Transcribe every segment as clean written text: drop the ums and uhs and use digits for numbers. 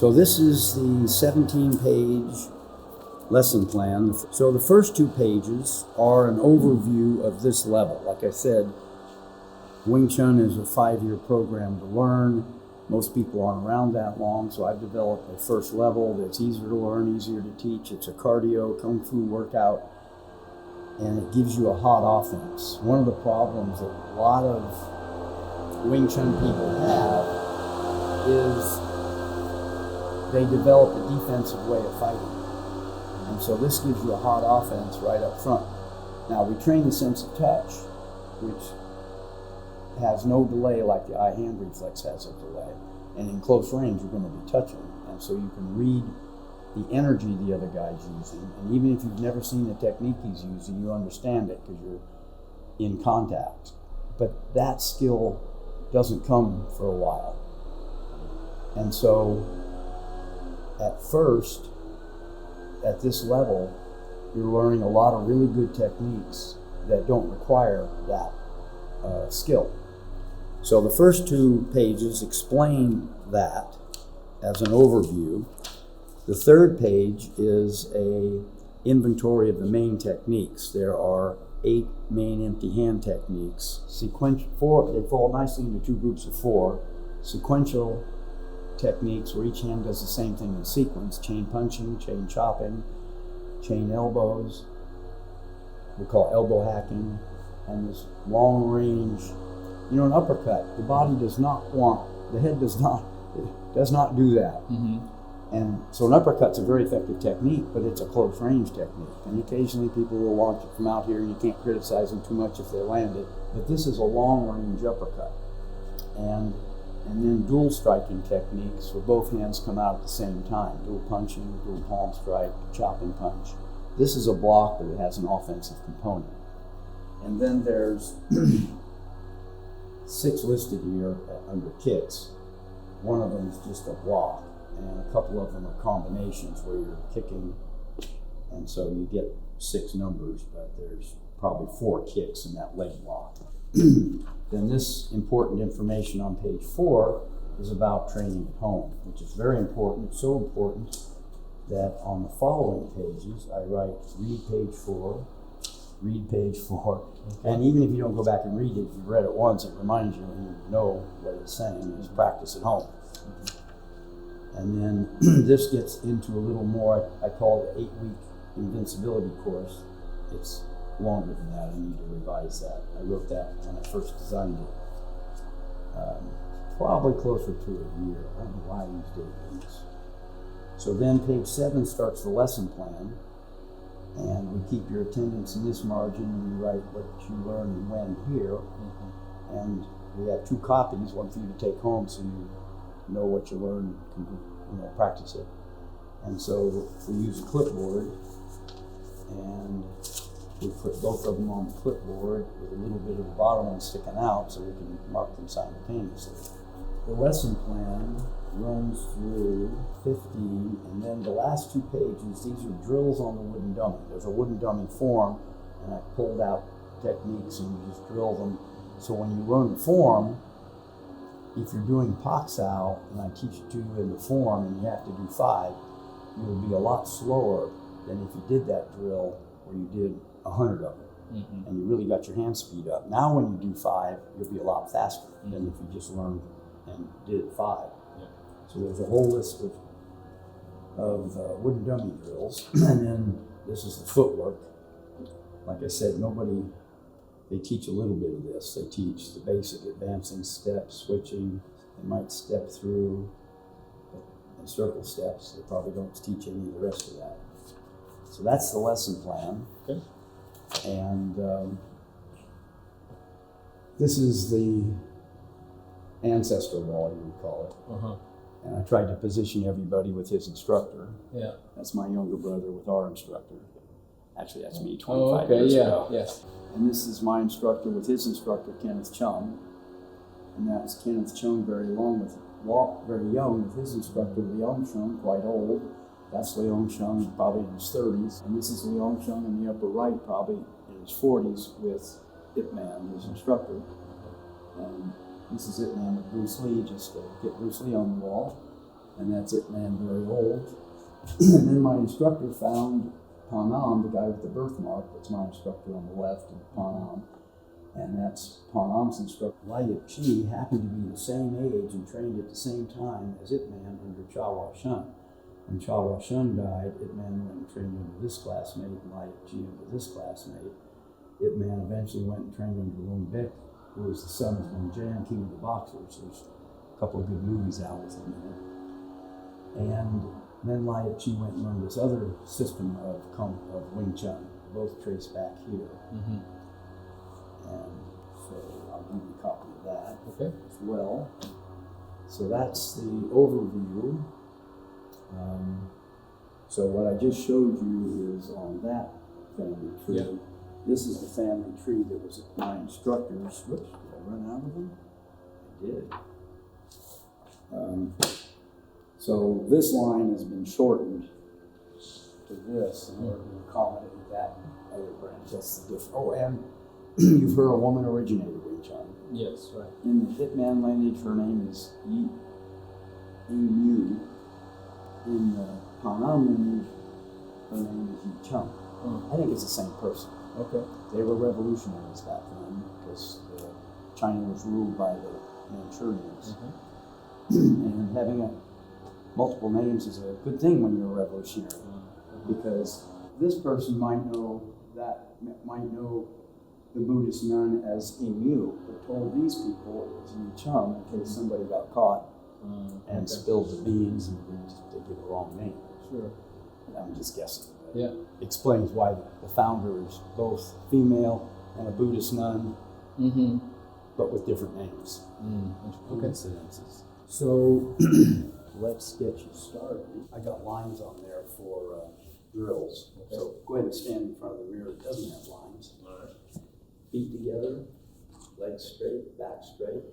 So this is the 17-page lesson plan. So the first 2 pages are an overview of this level. Like I said, Wing Chun is a 5-year program to learn. Most people aren't around that long, so I've developed a first level that's easier to learn, easier to teach. It's a cardio kung fu workout, and it gives you a hot offense. One of the problems that a lot of Wing Chun people have is they develop a defensive way of fighting. And so this gives you a hot offense right up front. Now we train the sense of touch, which has no delay like the eye-hand reflex has a delay. And in close range, you're going to be touching. And so you can read the energy the other guy's using. And even if you've never seen the technique he's using, you understand it because you're in contact. But that skill doesn't come for a while. And so at first, at this level, you're learning a lot of really good techniques that don't require that skill. So the first 2 pages explain that as an overview. The 3rd page is a inventory of the main techniques. There are 8 main empty hand techniques. Four, they fall nicely into 2 groups of 4. Sequential techniques where each hand does the same thing in sequence: chain punching, chain chopping, chain elbows, we call elbow hacking, and this long range. An uppercut, the body does not want, the head does not do that. Mm-hmm. And so an uppercut's a very effective technique, but it's a close range technique. And occasionally people will launch it from out here, and you can't criticize them too much if they land it. But this is a long range uppercut. And then dual striking techniques where both hands come out at the same time. Dual punching, dual palm strike, chopping punch. This is a block, but it has an offensive component. And then there's 6 listed here under kicks. One of them is just a block, and a couple of them are combinations where you're kicking, and so you get 6 numbers, but there's probably 4 kicks in that leg block. Then this important information on page 4 is about training at home, which is very important. It's so important that on the following pages I write read page 4, read page 4. And even if you don't go back and read it, if you've read it once, it reminds you and you know what it's saying. Just practice at home. And then this gets into a little more, I call it the 8-week invincibility course. It's longer than that. I need to revise that. I wrote that when I first designed it. Probably closer to a year. I don't know why I used 8 weeks. So then page 7 starts the lesson plan. And we keep your attendance in this margin, and you write what you learn and when here. Mm-hmm. And we have 2 copies, one for you to take home so you know what you learn and can practice it. And so we use a clipboard, and we put both of them on the clipboard with a little bit of the bottom one sticking out so we can mark them simultaneously. The lesson plan runs through 15, and then the last 2 pages, these are drills on the wooden dummy. There's a wooden dummy form, and I pulled out techniques and you just drill them. So when you learn the form, if you're doing Pak Sao, and I teach it to you in the form, and you have to do 5, you'll be a lot slower than if you did that drill where you did 100 of them. Mm-hmm. And you really got your hand speed up. Now when you do 5, you'll be a lot faster than if you just learned and did 5. Yeah. So there's a whole list of wooden dummy drills. And then this is the footwork. Like I said, they teach a little bit of this. They teach the basic advancing steps, switching. They might step through and circle steps. They probably don't teach any of the rest of that. So that's the lesson plan. Okay. And this is the ancestor wall, you would call it. Uh-huh. And I tried to position everybody with his instructor. Yeah. That's my younger brother with our instructor. Actually, that's me 25 years ago. Yes. And this is my instructor with his instructor, Kenneth Chun. And that's Kenneth Chun very young with his instructor, Leong Chun, quite old. That's Leong Chun, probably in his 30s. And this is Leong Chun in the upper right, probably in his 40s, with Ip Man, his instructor. And this is Ip Man with Bruce Lee, just to get Bruce Lee on the wall. and that's it, man, very old. And then my instructor found Panam, the guy with the birthmark. That's my instructor on the left, and Panam. And that's Panam's instructor. Ryky happened to be the same age and trained at the same time as Ip Man under Chun. When Chun died, Ip Man went and trained under this classmate, and Ryky under this classmate. Ip Man eventually went and trained under Lung Bik, who was the son of Lung Jan, king of the boxers. There's a couple of good movies out with him in it. And then Ryky went and learned this other system of Wing Chun, both traced back here. Mm-hmm. And so I'll give you a copy of that as well. So that's the overview. So what I just showed you is on that family tree. Yeah. This is the family tree that was my instructor's. Whoops, did I run out of them? I did. So this line has been shortened to this in order to accommodate that other branch. That's the difference. Oh, and you've heard a woman originated Wing Chun. Yes, right. In the Hitman lineage, her name is Yi Yu. In the Panam lineage, her name is Yi Chun. I think it's the same person. Okay. They were revolutionaries back then because China was ruled by the Manchurians. And having multiple names is a good thing when you're a revolutionary, because this person might know the Buddhist nun as Emu, but told these people it was Yi Chun in case somebody got caught and spilled the beans and they give a wrong name. Sure. I'm just guessing. Yeah. Explains why the founder is both female and a Buddhist nun, but with different names. Coincidences. So let's get you started. I got lines on there for drills. Okay. So go ahead and stand in front of the mirror that doesn't have lines. All right. Feet together, legs straight, back straight,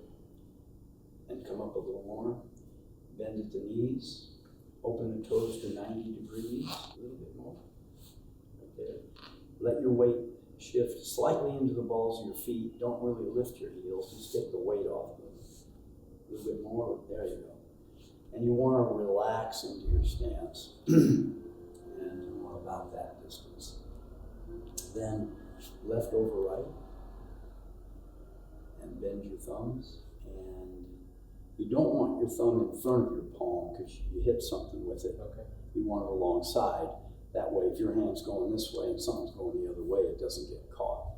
and come up a little more. Bend at the knees, open the toes to 90 degrees, a little bit more. Right there. Let your weight shift slightly into the balls of your feet. Don't really lift your heels, just get the weight off them. A little bit more, there you go. And you want to relax into your stance. And you want about that distance. Then left over right. And bend your thumbs. And you don't want your thumb in front of your palm because you hit something with it. Okay. You want it alongside. That way, if your hand's going this way and something's going the other way, it doesn't get caught.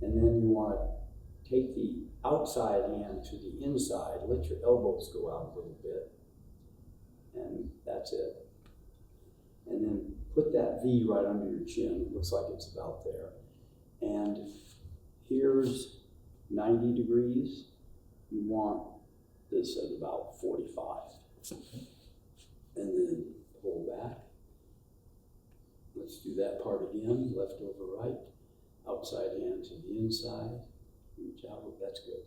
And then you want to take the outside hand to the inside. Let your elbows go out a little bit. And that's it. And then put that V right under your chin. It looks like it's about there. And here's 90 degrees. You want this at about 45. And then pull back. Let's do that part again. Left over right. Outside hand to the inside. Reach out. That's good.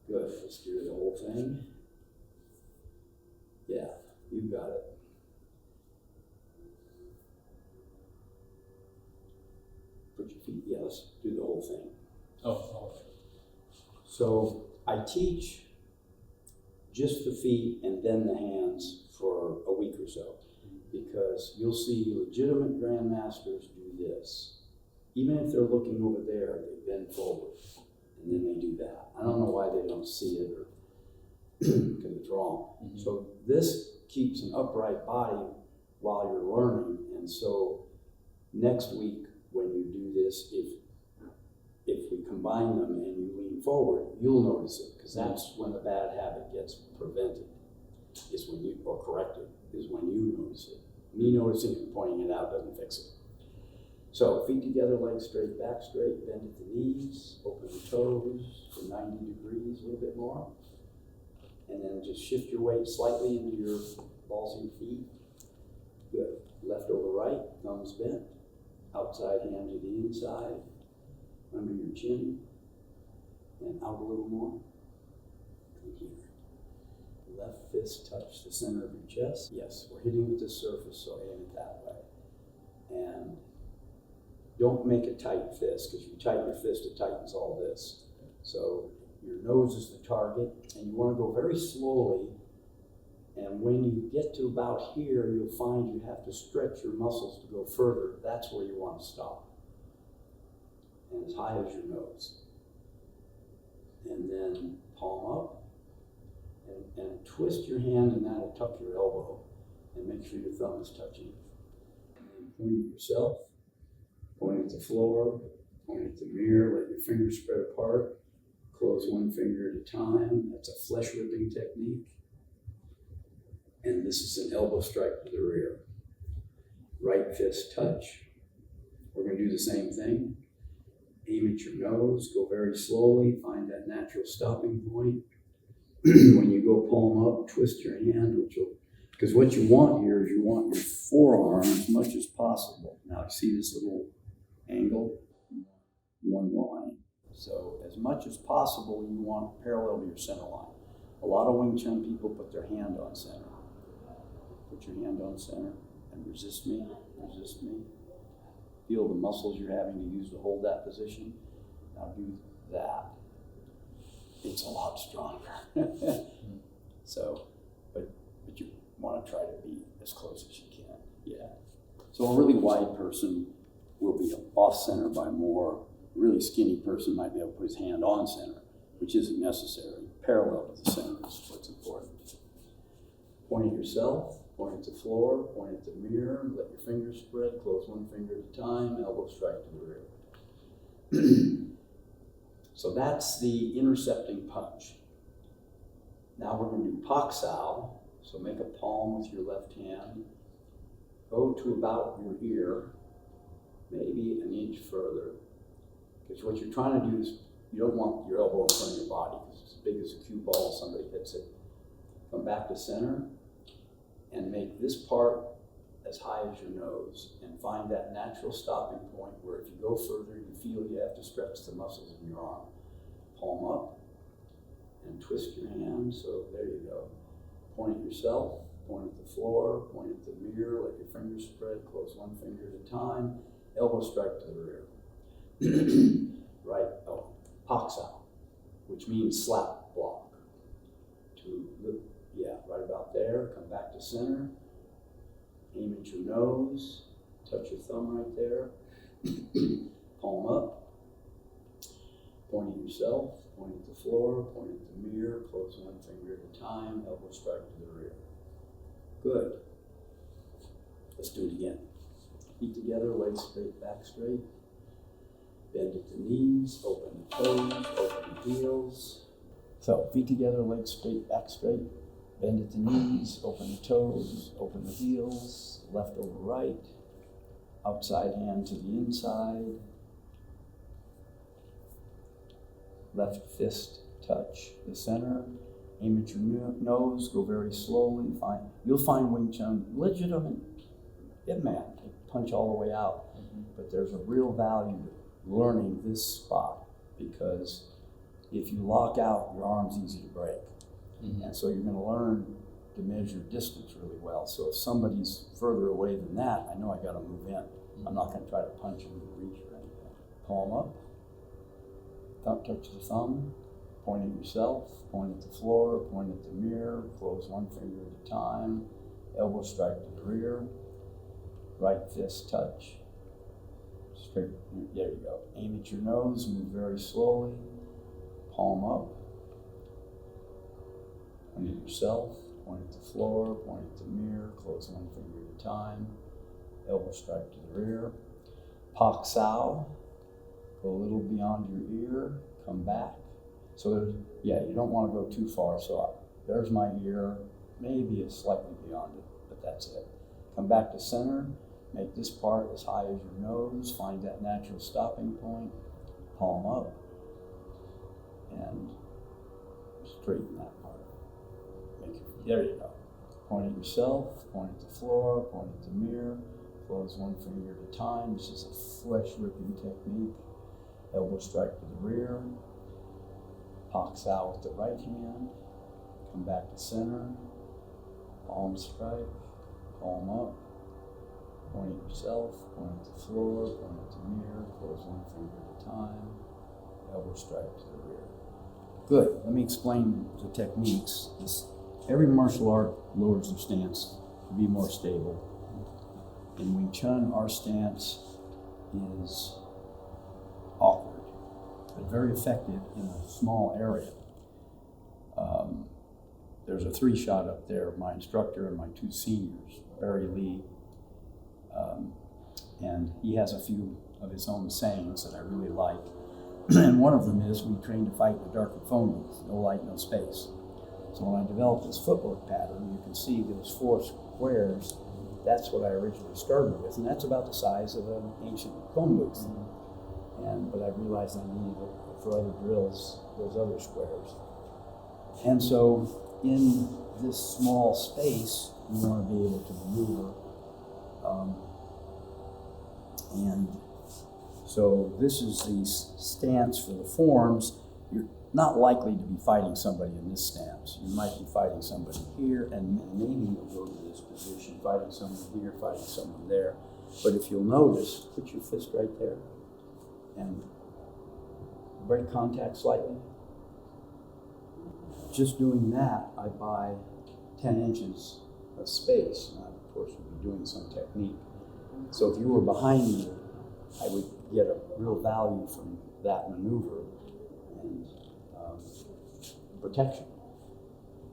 Good. Let's do the whole thing. Yeah, you got it. Put your feet. Yeah, let's do the whole thing. Oh. So I teach just the feet and then the hands for a week or so, because you'll see legitimate grandmasters do this. Even if they're looking over there, they bend forward, and then they do that. I don't know why they don't see it, or because it's wrong. So this keeps an upright body while you're learning, and so next week when you do this, if we combine them and you lean forward, you'll notice it, because that's when the bad habit gets prevented, is when you, or corrected, is when you notice it. Me noticing it and pointing it out doesn't fix it. So feet together, legs straight, back straight, bend at the knees, open the toes for 90 degrees, a little bit more. And then just shift your weight slightly into your balls of your feet. Good. Left over right, thumbs bent. Outside hand to the inside, under your chin, and out a little more. And here. Left fist touch the center of your chest. Yes, we're hitting with the surface, so aim it that way. And don't make a tight fist, because if you tighten your fist, it tightens all this. So your nose is the target, and you want to go very slowly. And when you get to about here, you'll find you have to stretch your muscles to go further. That's where you want to stop. And as high as your nose. And then palm up. And twist your hand, and that'll tuck your elbow. And make sure your thumb is touching. And then point at yourself. Point at the floor. Point at the mirror. Let your fingers spread apart. Close one finger at a time. That's a flesh ripping technique. And this is an elbow strike to the rear. Right fist touch. We're going to do the same thing. Aim at your nose, go very slowly, find that natural stopping point. When you go palm up, twist your hand, because what you want here is you want your forearm as much as possible. Now, you see this little angle? One line. So, as much as possible, you want parallel to your center line. A lot of Wing Chun people put their hand on center. Put your hand on center and resist me, resist me. Feel the muscles you're having to use to hold that position. Now do that. It's a lot stronger. So, but you want to try to be as close as you can. Yeah. So a really wide person will be off center by more. A really skinny person might be able to put his hand on center, which isn't necessary. Parallel to the center is what's important. Point at yourself. Point at the floor, point at the mirror, let your fingers spread, close one finger at a time, elbow strike to the rear. So that's the intercepting punch. Now we're going to do pak sao. So make a palm with your left hand. Go to about your ear, maybe an inch further. Because what you're trying to do is, you don't want your elbow in front of your body, because it's as big as a cue ball, somebody hits it. Come back to center. And make this part as high as your nose, and find that natural stopping point where if you go further, you feel you have to stretch the muscles in your arm. Palm up and twist your hand. So there you go. Point at yourself, point at the floor, point at the mirror, let your fingers spread, close one finger at a time, elbow strike to the rear. Right, pak sao, which means slap block. Right about there, come back to center, aim at your nose, touch your thumb right there, palm up, point at yourself, point at the floor, point at the mirror, close one finger at a time, elbow strike to the rear. Good. Let's do it again. Feet together, legs straight, back straight. Bend at the knees, open the toes, open the heels. So, feet together, legs straight, back straight. Bend at the knees, open the toes, open the heels, left over right, outside hand to the inside, left fist touch the center, aim at your nose, go very slowly, you'll find Wing Chun legitimate, man, punch all the way out, but there's a real value to learning this spot, because if you lock out, your arm's easy to break. And so you're going to learn to measure distance really well. So if somebody's further away than that, I know I got to move in. I'm not going to try to punch them in reach or anything. Palm up, touch the thumb, point at yourself, point at the floor, point at the mirror, close one finger at a time, elbow strike to the rear, right fist touch, straight, there you go. Aim at your nose, move very slowly, palm up. Point at yourself, point at the floor, point at the mirror, close one finger at a time, elbow strike to the rear. Pak sao, go a little beyond your ear, come back. So you don't want to go too far. So there's my ear, maybe it's slightly beyond it, but that's it. Come back to center, make this part as high as your nose, find that natural stopping point, palm up, and straighten that part. There you go. Point at yourself, point at the floor, point at the mirror, close one finger at a time. This is a flesh ripping technique. Elbow strike to the rear. Pak sao with the right hand. Come back to center. Palm strike. Palm up. Point at yourself, point at the floor, point at the mirror, close one finger at a time. Elbow strike to the rear. Good. Let me explain the techniques. Every martial art lowers their stance to be more stable. In Wing Chun, our stance is awkward, but very effective in a small area. There's a 3-shot up there, my instructor and my 2 seniors, Barry Lee, and he has a few of his own sayings that I really like. And one of them is, we train to fight in a darkened phone booth, no light, no space. So when I developed this footwork pattern, you can see those 4 squares. That's what I originally started with, and that's about the size of an ancient phone booth. But I realized I needed, for other drills, those other squares. And so in this small space, you want to be able to maneuver. And so this is the stance for the forms. You're not likely to be fighting somebody in this stance. You might be fighting somebody here, and maybe you'll go to this position, fighting someone here, fighting someone there. But if you'll notice, put your fist right there and break contact slightly. Just doing that, I buy 10 inches of space. And I, of course, would be doing some technique. So if you were behind me, I would get a real value from that maneuver and protection.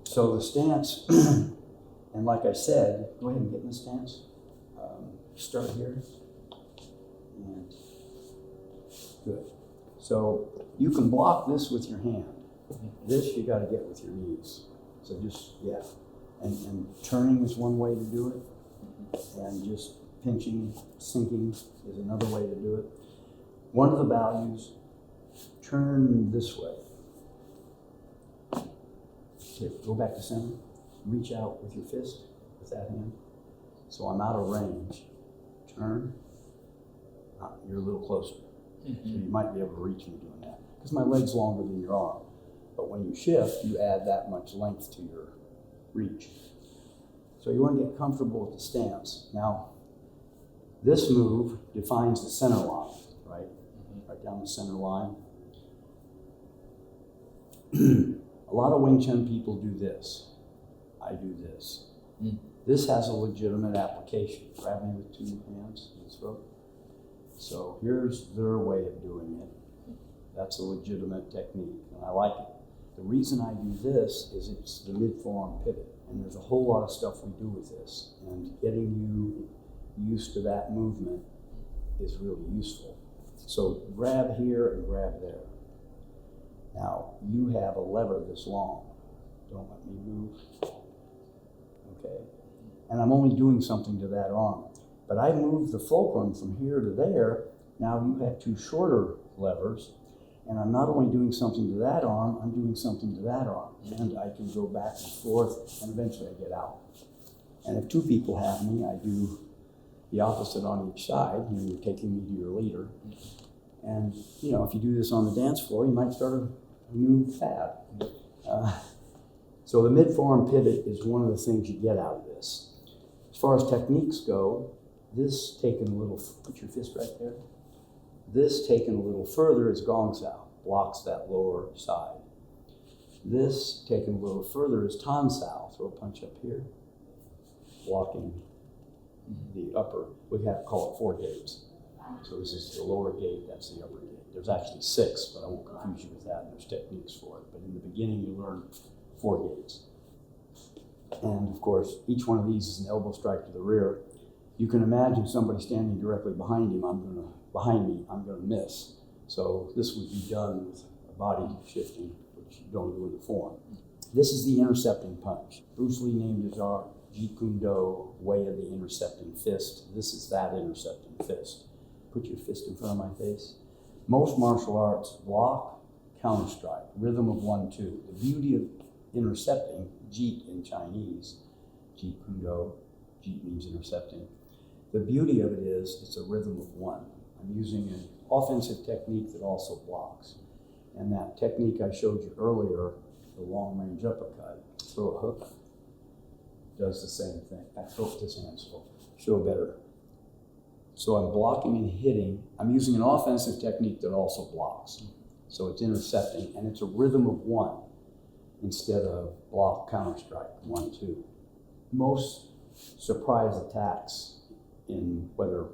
So the stance, and like I said, go ahead and get in the stance. Start here. And good. So you can block this with your hand. This you got to get with your knees. So just, yeah. And turning is one way to do it. And just pinching, sinking is another way to do it. One of the values, turn this way. Okay, go back to center. Reach out with your fist, with that hand. So I'm out of range. Turn. You're a little closer. So you might be able to reach me doing that. Because my leg's longer than your arm. But when you shift, you add that much length to your reach. So you want to get comfortable with the stance. Now, this move defines the center line, right? Right down the center line. A lot of Wing Chun people do this. I do this. This has a legitimate application. Grab me with 2 hands in the throat. So here's their way of doing it. That's a legitimate technique, and I like it. The reason I do this is it's the mid-forearm pivot, and there's a whole lot of stuff we do with this, and getting you used to that movement is really useful. So grab here and grab there. Now, you have a lever this long. Don't let me move. Okay. And I'm only doing something to that arm. But I move the fulcrum from here to there. Now you have 2 shorter levers. And I'm not only doing something to that arm, I'm doing something to that arm. And I can go back and forth, and eventually I get out. And if 2 people have me, I do the opposite on each side. You're taking me to your leader. And, you know, if you do this on the dance floor, you might start a new fad. So the mid-forearm pivot is one of the things you get out of this. As far as techniques go, this taken a little, put your fist right there. This taken a little further is gong sao, blocks that lower side. This taken a little further is tan sao, throw a punch up here, blocking the upper. We have to call it 4 gates. So this is the lower gate, that's the upper gate. There's actually 6, but I won't confuse you with that. There's techniques for it. But in the beginning, you learn 4 gates. And of course, each one of these is an elbow strike to the rear. You can imagine somebody standing directly behind me, I'm gonna miss. So this would be done with a body shifting, which you don't do in the form. This is the intercepting punch. Bruce Lee named his art Jeet Kune Do, way of the intercepting fist. This is that intercepting fist. Put your fist in front of my face. Most martial arts block, counter strike, rhythm of 1-2. The beauty of intercepting, Jeet in Chinese, Jeet Kune Do, Jeet means intercepting. The beauty of it is it's a rhythm of 1. I'm using an offensive technique that also blocks. And that technique I showed you earlier, the long range uppercut, throw a hook, does the same thing. I throw it this hand, so show better. So I'm blocking and hitting. I'm using an offensive technique that also blocks. So it's intercepting, and it's a rhythm of 1 instead of block, counter strike, 1, 2. Most surprise attacks, in whether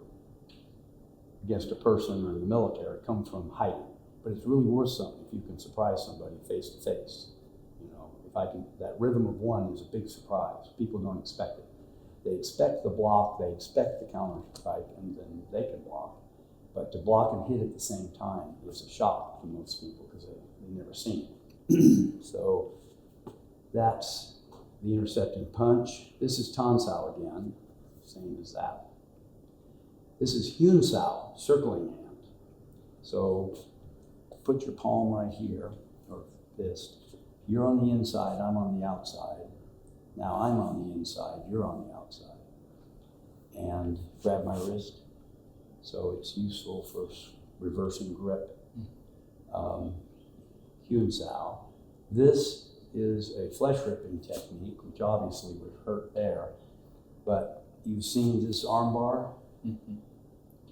against a person or in the military, come from hiding. But it's really worth something if you can surprise somebody face to face. You know, that rhythm of 1 is a big surprise. People don't expect it. They expect the block, they expect the counter strike, and then they can block. But to block and hit at the same time is a shock to most people because they've never seen it. So that's the intercepting punch. This is Tan Sao again, same as that. This is Hyun Sao, circling hand. So put your palm right here, or fist. You're on the inside, I'm on the outside. Now I'm on the inside, you're on the outside. And grab my wrist. So it's useful for reversing grip. Hyun Sao. This is a flesh ripping technique, which obviously would hurt there. But you've seen this arm bar?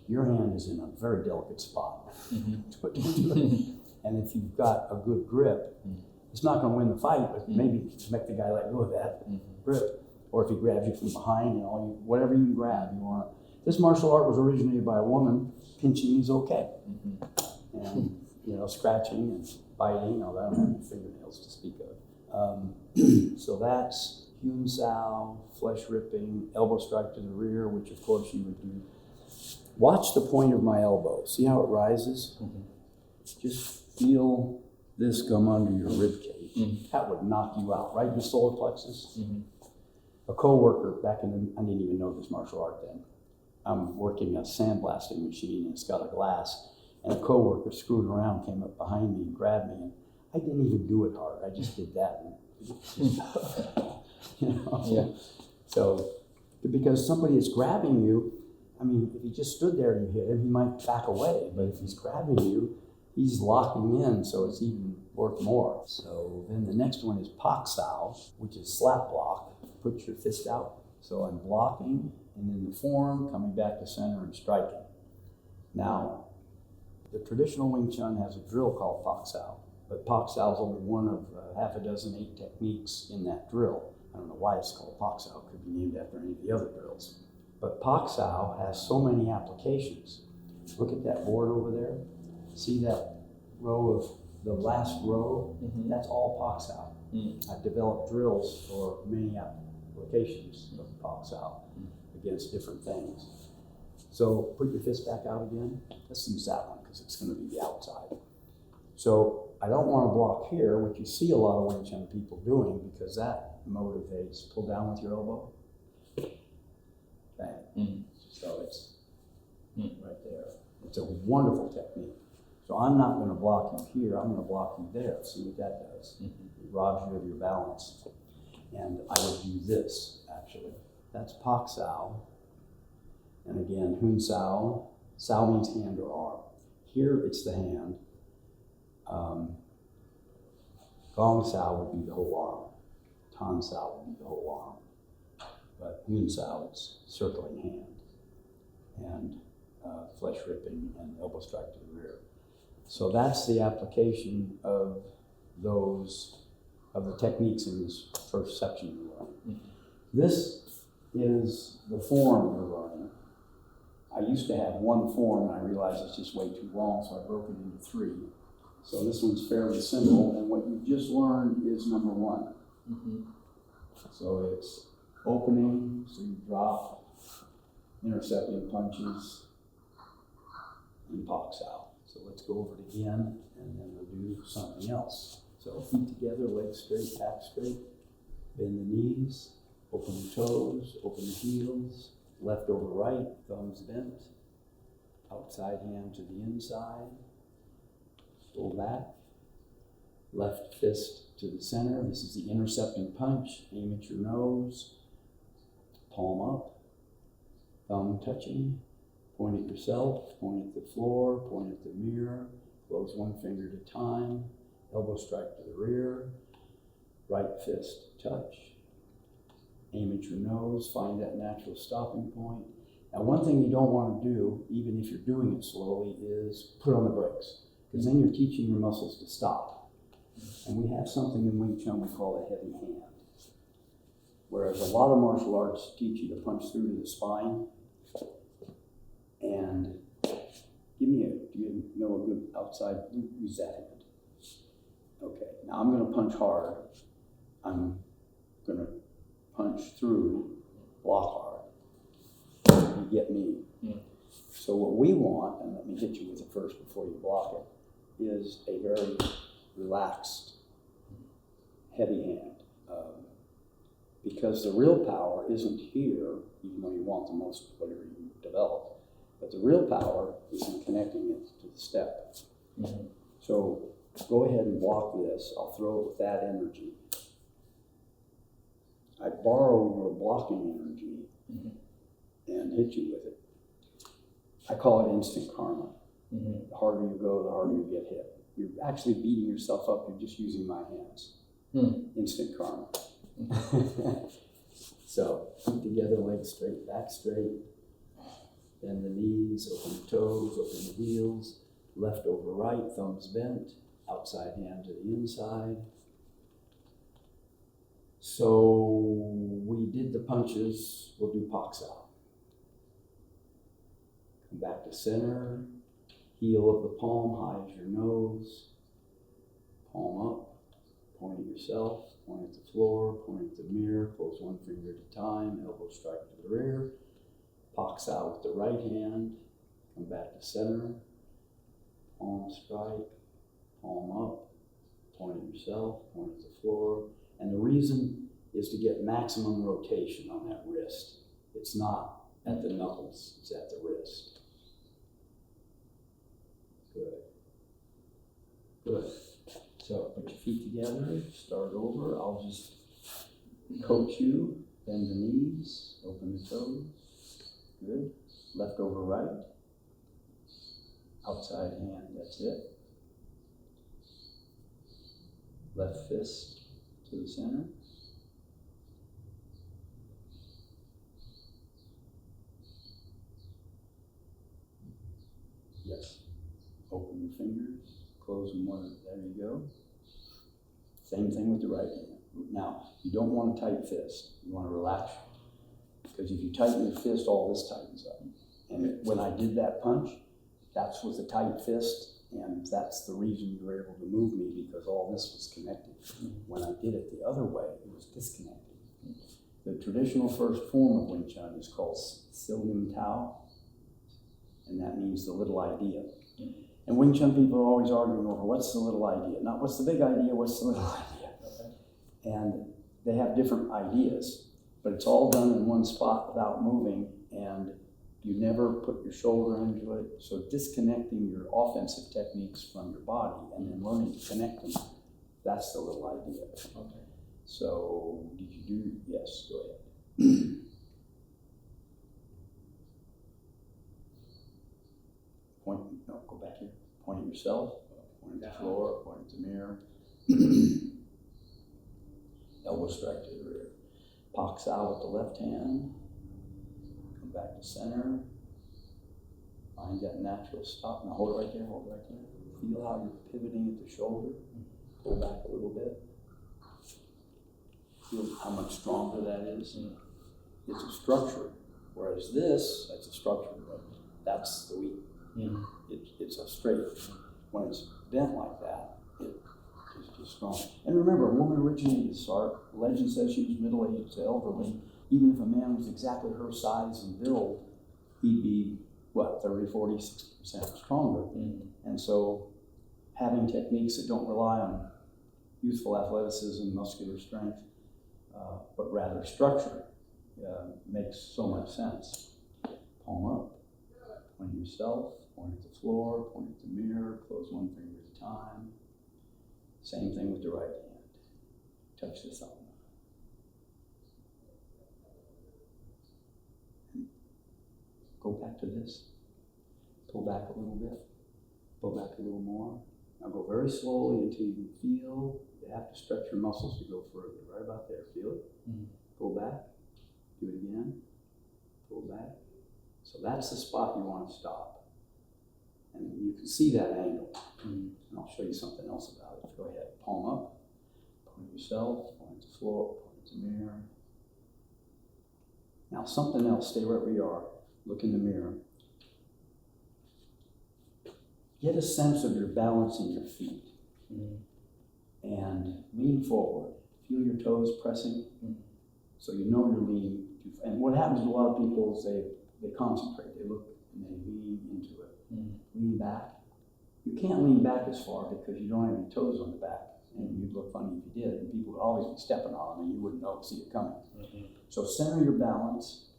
Your hand is in a very delicate spot. And if you've got a good grip, it's not going to win the fight, but maybe make the guy let go of that grip. Or if he grabs you from behind, whatever you can grab, you want. This martial art was originated by a woman. Pinching is okay, and scratching and biting. I don't have any fingernails to speak of. So that's Hyun Sao, flesh ripping, elbow strike to the rear, which of course you would do. Watch the point of my elbow. See how it rises? Just feel this come under your rib cage. That would knock you out, right in the solar plexus. A co-worker back I didn't even know this martial art then. I'm working a sandblasting machine, and it's got a glass, and a co-worker screwing around came up behind me and grabbed me, and I didn't even do it hard. I just did that. So because somebody is grabbing you, if he just stood there and you hit him, he might back away. But if he's grabbing you, he's locking in, so it's even worth more. So then the next one is Pak Sao, which is slap block. Put your fist out. So I'm blocking, and in the form, coming back to center and striking. Now, the traditional Wing Chun has a drill called Pak Sao, but Pak Sao is only one of 8 techniques in that drill. I don't know why it's called Pak Sao. It could be named after any of the other drills. But Pak Sao has so many applications. Look at that board over there. See that row of the last row? That's all Pak Sao. I've developed drills for many applications of Pak Sao against different things. So put your fist back out again. Let's use that one because it's going to be the outside. So I don't want to block here, which you see a lot of Wing Chun people doing because that motivates. Pull down with your elbow. Bang. So it's right there. It's a wonderful technique. So I'm not going to block you here. I'm going to block you there. See what that does. It robs you of your balance. And I would do this, actually. That's Pak Sao. And again, Hyun Sao. Sao means hand or arm. Here it's the hand. Gong Sao would be the whole arm. Tan Sao would be the whole arm. But Hyun Sao, it's circling hand. And flesh ripping and elbow strike to the rear. So that's the application of the techniques in this first section we're learning. This is the form we're learning. I used to have one form, and I realized it's just way too long, so I broke it into 3. So this one's fairly simple, and what you've just learned is number 1. So it's opening, so you drop, intercepting punches, and Pak Sao. So let's go over it again, and then we'll do something else. So feet together, legs straight, back straight, bend the knees, open the toes, open the heels, left over right, thumbs bent, outside hand to the inside, pull back, left fist to the center. This is the intercepting punch. Aim at your nose, palm up, thumb touching, point at yourself, point at the floor, point at the mirror, close one finger at a time, elbow strike to the rear, right fist touch, aim at your nose, find that natural stopping point. Now, one thing you don't want to do, even if you're doing it slowly, is put on the brakes. because then you're teaching your muscles to stop. And we have something in Wing Chun we call a heavy hand. Whereas a lot of martial arts teach you to punch through to the spine. And do you know a good outside, use that hand. Okay, now I'm gonna punch hard. I'm gonna punch through, block hard. You get me? Yeah. So what we want, and let me hit you with it first before you block it, is a very relaxed, heavy hand. Because the real power isn't here, even though you want the most, whatever you develop, but the real power is in connecting it to the step. Mm-hmm. So go ahead and block this. I'll throw it with that energy. I borrow your blocking energy and hit you with it. I call it instant karma. Mm-hmm. The harder you go, the harder you get hit. You're actually beating yourself up, you're just using my hands. Instant karma. So, feet together, legs straight, back straight. Bend the knees, open the toes, open the heels. Left over right, thumbs bent. Outside hand to the inside. So, we did the punches. We'll do pox out. Come back to center. Heel of the palm, high as your nose. Palm up. Point at yourself, point at the floor, point at the mirror, close one finger at a time, elbow strike to the rear, pox out with the right hand, come back to center, palm strike, palm up, point at yourself, point at the floor, and the reason is to get maximum rotation on that wrist. It's not at the knuckles, it's at the wrist. Good. Good. So put your feet together, start over. I'll just coach you. Bend the knees, open the toes. Good. Left over right. Outside hand, that's it. Left fist to the center. Yes. Open your fingers. Close them one, there you go. Same thing with the right hand. Now, you don't want a tight fist. You want to relax. Because if you tighten your fist, all this tightens up. And when I did that punch, that's with a tight fist, and that's the reason you were able to move me, because all this was connected. When I did it the other way, it was disconnected. The traditional first form of Wing Chun is called Silnim Tao, and that means the little idea. And Wing Chun people are always arguing over what's the little idea. Not what's the big idea, what's the little idea. And they have different ideas, but it's all done in one spot without moving, and you never put your shoulder into it. So disconnecting your offensive techniques from your body and then learning to connect them, that's the little idea. Okay. So did you do, yes, go ahead. Point, no, go back here. Point at yourself, point at the floor, point at the mirror. Elbow strike to the rear. Pox out with the left hand. Come back to center. Find that natural stop. Now hold it right there, hold it right there. Feel how you're pivoting at the shoulder. Pull back a little bit. Feel how much stronger that is. It's a structure. Whereas this, that's a structure, but that's the weak. It's a straight. When it's bent like that, it is just strong. And remember, a woman originated this art. Legend says she was middle-aged to elderly. Even if a man was exactly her size and build, he'd be, 30, 40, 60% stronger. And so having techniques that don't rely on youthful athleticism, muscular strength, but rather structure, makes so much sense. Palm up, point at yourself, point at the floor, point at the mirror, close one finger at a time. Same thing with the right hand. Touch the thumb. Go back to this. Pull back a little bit. Pull back a little more. Now go very slowly until you can feel. You have to stretch your muscles to go further. Right about there. Feel it? Pull back. Do it again. Pull back. So that's the spot you want to stop. And you can see that angle. And I'll show you something else about it. Go ahead, palm up, point yourself, point to floor, point to mirror. Now something else, stay right where you are, look in the mirror. Get a sense of your balance in your feet. And lean forward. Feel your toes pressing, so you know you're leaning. And what happens to a lot of people is they concentrate, they look and they lean into it. Lean back. You can't lean back as far because you don't have any toes on the back, and you'd look funny if you did, and people would always be stepping on them and you wouldn't see it coming. So center your balance,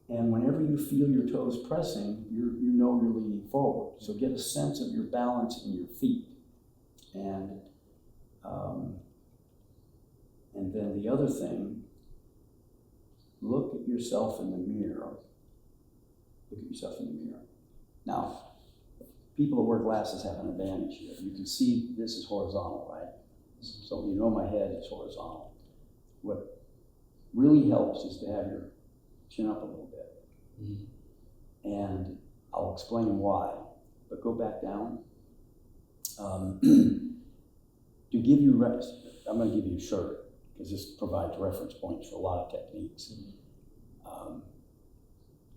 and whenever you feel your toes pressing, you know you're leaning forward. So get a sense of your balance in your feet. And then the other thing, look at yourself in the mirror. Look at yourself in the mirror. Now, people that wear glasses have an advantage here. You can see this is horizontal, right? So you know my head is horizontal. What really helps is to have your chin up a little bit. And I'll explain why, but go back down. To give you I'm going to give you a shirt because this provides reference points for a lot of techniques.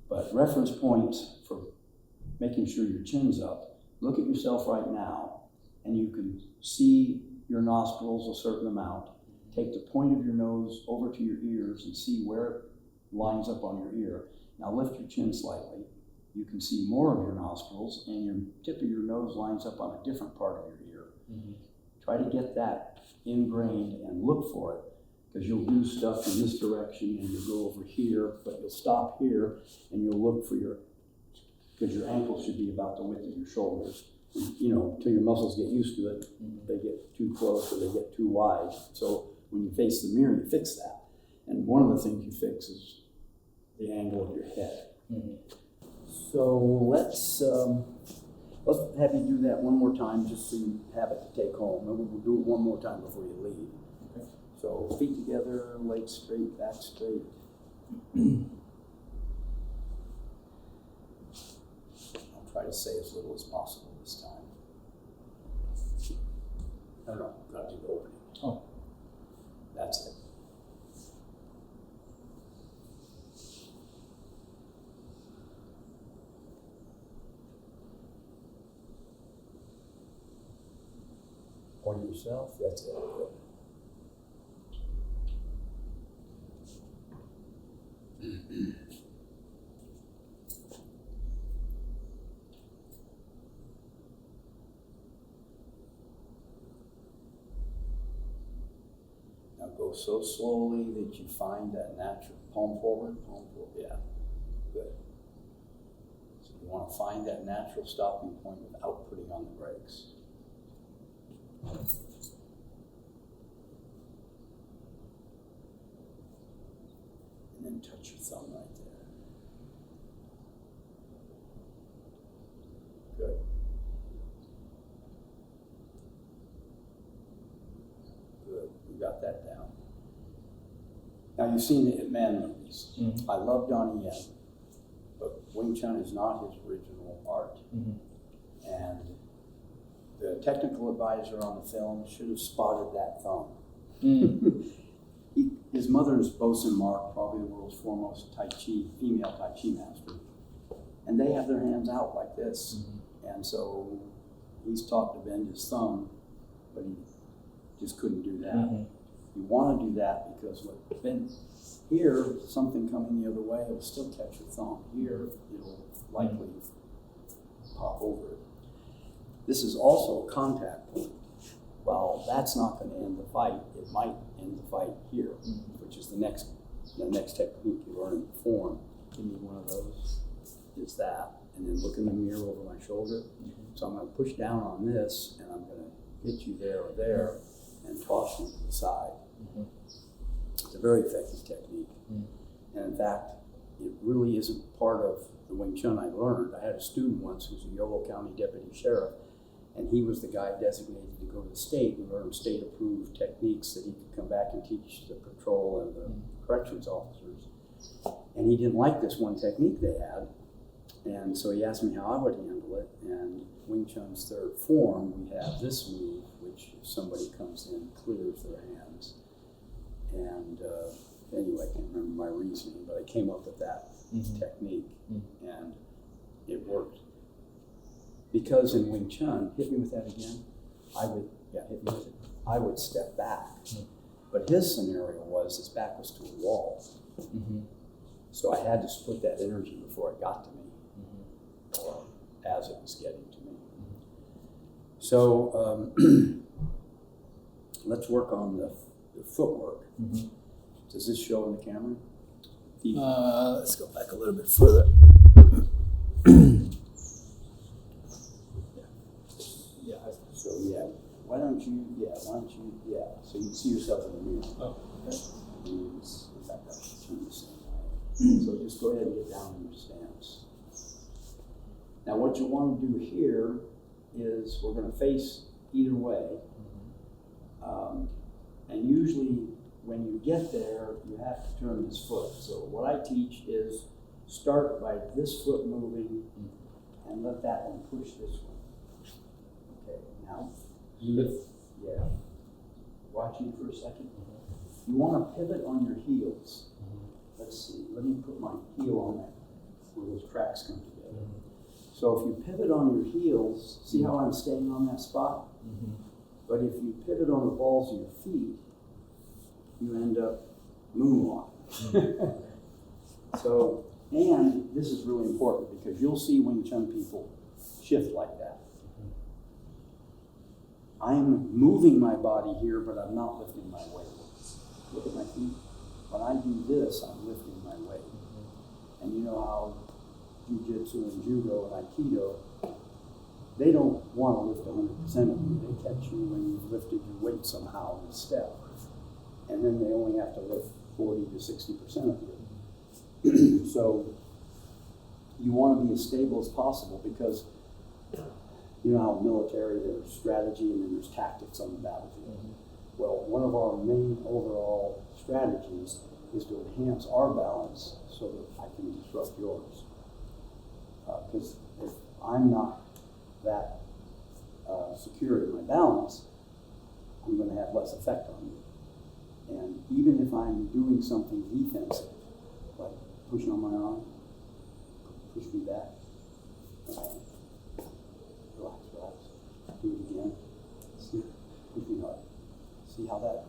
But reference points for making sure your chin's up. Look at yourself right now, and you can see your nostrils a certain amount. Take the point of your nose over to your ears and see where it lines up on your ear. Now lift your chin slightly. You can see more of your nostrils, and your tip of your nose lines up on a different part of your ear. Try to get that ingrained and look for it, because you'll do stuff in this direction and you'll go over here, but you'll stop here and you'll look for because your ankles should be about the width of your shoulders. You know, until your muscles get used to it, they get too close or they get too wide. So when you face the mirror, you fix that. And one of the things you fix is the angle of your head. So let's have you do that one more time just so you have it to take home. And we'll do it one more time before you leave. Okay. So feet together, legs straight, back straight. I'll try to say as little as possible this time. No, got to do the opening. Oh. That's it. Point yourself, that's it. Now go so slowly that you find that natural palm forward, yeah, good. So you want to find that natural stopping point without putting on the brakes. And then touch your thumb right there. Good. Good. You got that down. Now you've seen the Ip Man movies. I love Donnie Yen, but Wing Chun is not his original art. And the technical advisor on the film should have spotted that thumb. His mother is Bosun Mark, probably the world's foremost female Tai Chi master. And they have their hands out like this. And so he's taught to bend his thumb, but he just couldn't do that. You want to do that because here, something coming the other way, it'll still catch your thumb. Here, it'll likely pop over it. This is also a contact point. Well, that's not going to end the fight. It might end the fight here, which is the next technique you learn in form. Give me one of those. Is that, and then look in the mirror over my shoulder. So I'm going to push down on this, and I'm going to hit you there or there, and toss you to the side. It's a very effective technique, and in fact, it really isn't part of the Wing Chun I learned. I had a student once who's a Yolo County deputy sheriff. And he was the guy designated to go to the state and learn state-approved techniques that he could come back and teach the patrol and the corrections officers. And he didn't like this one technique they had, And so he asked me how I would handle it, and Wing Chun's third form, we have this move, which if somebody comes in, clears their hands. And anyway, I can't remember my reasoning, but I came up with that technique, and it worked. Because in Wing Chun, hit me with that again, hit me with it. I would step back. But his scenario was his back was to a wall. So I had to split that energy before it got to me, or as it was getting to me. So let's work on the footwork. Does this show in the camera? Let's go back a little bit further. Why don't you, so you can see yourself in the mirror. Oh, okay. So just go ahead and get down in your stance. Now what you want to do here is we're going to face either way. And usually when you get there, you have to turn this foot. So what I teach is start by this foot moving and let that one push this one. Okay, now lift. Yeah. Watching for a second. You want to pivot on your heels. Let's see. Let me put my heel on that where those tracks come together. So if you pivot on your heels, see how I'm staying on that spot? But if you pivot on the balls of your feet, you end up moonwalking. So, and this is really important because you'll see Wing Chun people shift like that. I'm moving my body here, but I'm not lifting my weight. Look at my feet. When I do this, I'm lifting my weight. And you know how Jiu-Jitsu and Judo and Aikido, they don't want to lift 100% of you. They catch you when you've lifted your weight somehow in a step. And then they only have to lift 40 to 60% of you. So you want to be as stable as possible because you know how military, there's strategy and then there's tactics on the battlefield. Well, one of our main overall strategies is to enhance our balance so that I can disrupt yours. Because if I'm not that secure in my balance, I'm going to have less effect on you. And even if I'm doing something defensive, like pushing on my arm, push me back, relax, do it again, see, push me hard. See how that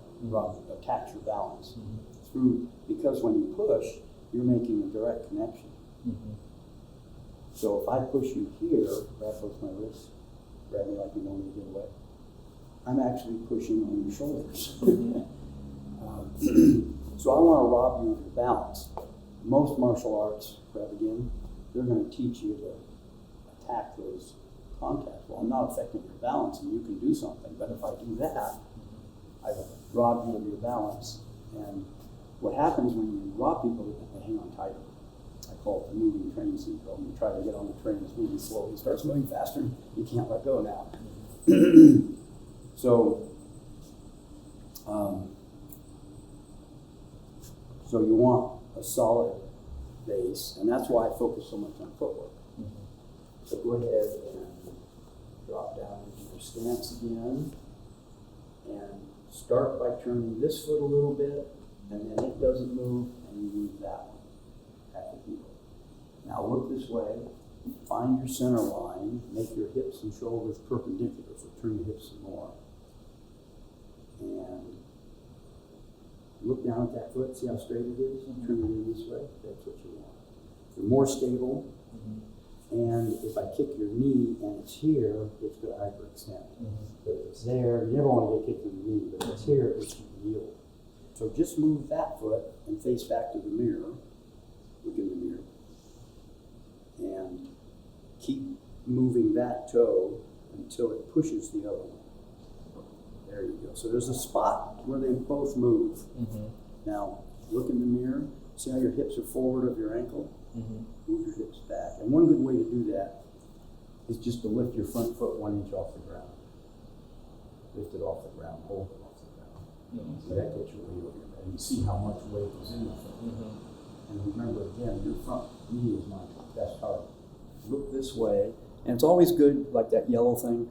attacks your balance through, because when you push, you're making a direct connection. So if I push you here, grab both my wrists, grab me like you want me to get away, I'm actually pushing on your shoulders. So I want to rob you of your balance. Most martial arts, grab again, they're going to teach you to attack those contacts. Well, I'm not affecting your balance and you can do something, but if I do that, I've robbed you of your balance. And what happens when you rob people is they hang on tighter. I call it the moving train syndrome. You try to get on the train, it's moving slowly, it starts moving faster, you can't let go now. So you want a solid base, and that's why I focus so much on footwork. So go ahead and drop down into your stance again, and start by turning this foot a little bit, and then it doesn't move, and you move that one at the heel. Now look this way, find your center line, make your hips and shoulders perpendicular, so turn your hips some more. And look down at that foot, see how straight it is? Turn it in this way, that's what you want. You're more stable, and if I kick your knee and it's here, it's going to hyperextend. But if it's there, you never want to get kicked in the knee, but if it's here, it should yield. So just move that foot and face back to the mirror. Look in the mirror. And keep moving that toe until it pushes the other one. There you go. So there's a spot where they both move. Now, look in the mirror. See how your hips are forward of your ankle? Move your hips back. And one good way to do that is just to lift your front foot 1 inch off the ground. Lift it off the ground, hold it off the ground. So that gets your weight over your head. And you see how much weight is in the foot. And remember, again, your front knee is my best target. look this way. And it's always good, like that yellow thing,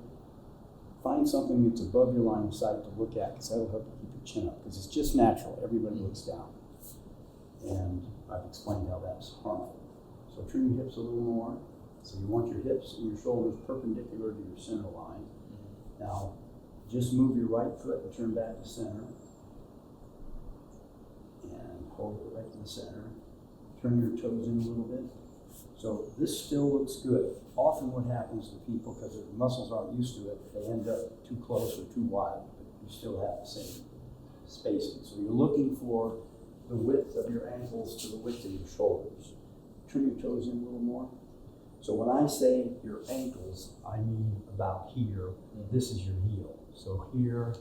find something that's above your line of sight to look at, because that'll help you keep your chin up, because it's just natural. Everybody looks down. And I've explained how that's harmful. So trim your hips a little more. So you want your hips and your shoulders perpendicular to your center line. Now, just move your right foot and turn back to center. And hold it right in the center. Turn your toes in a little bit. So this still looks good. Often what happens to people, because their muscles aren't used to it, they end up too close or too wide, but you still have the same spacing. So you're looking for the width of your ankles to the width of your shoulders. Turn your toes in a little more. So when I say your ankles, I mean about here. This is your heel. So here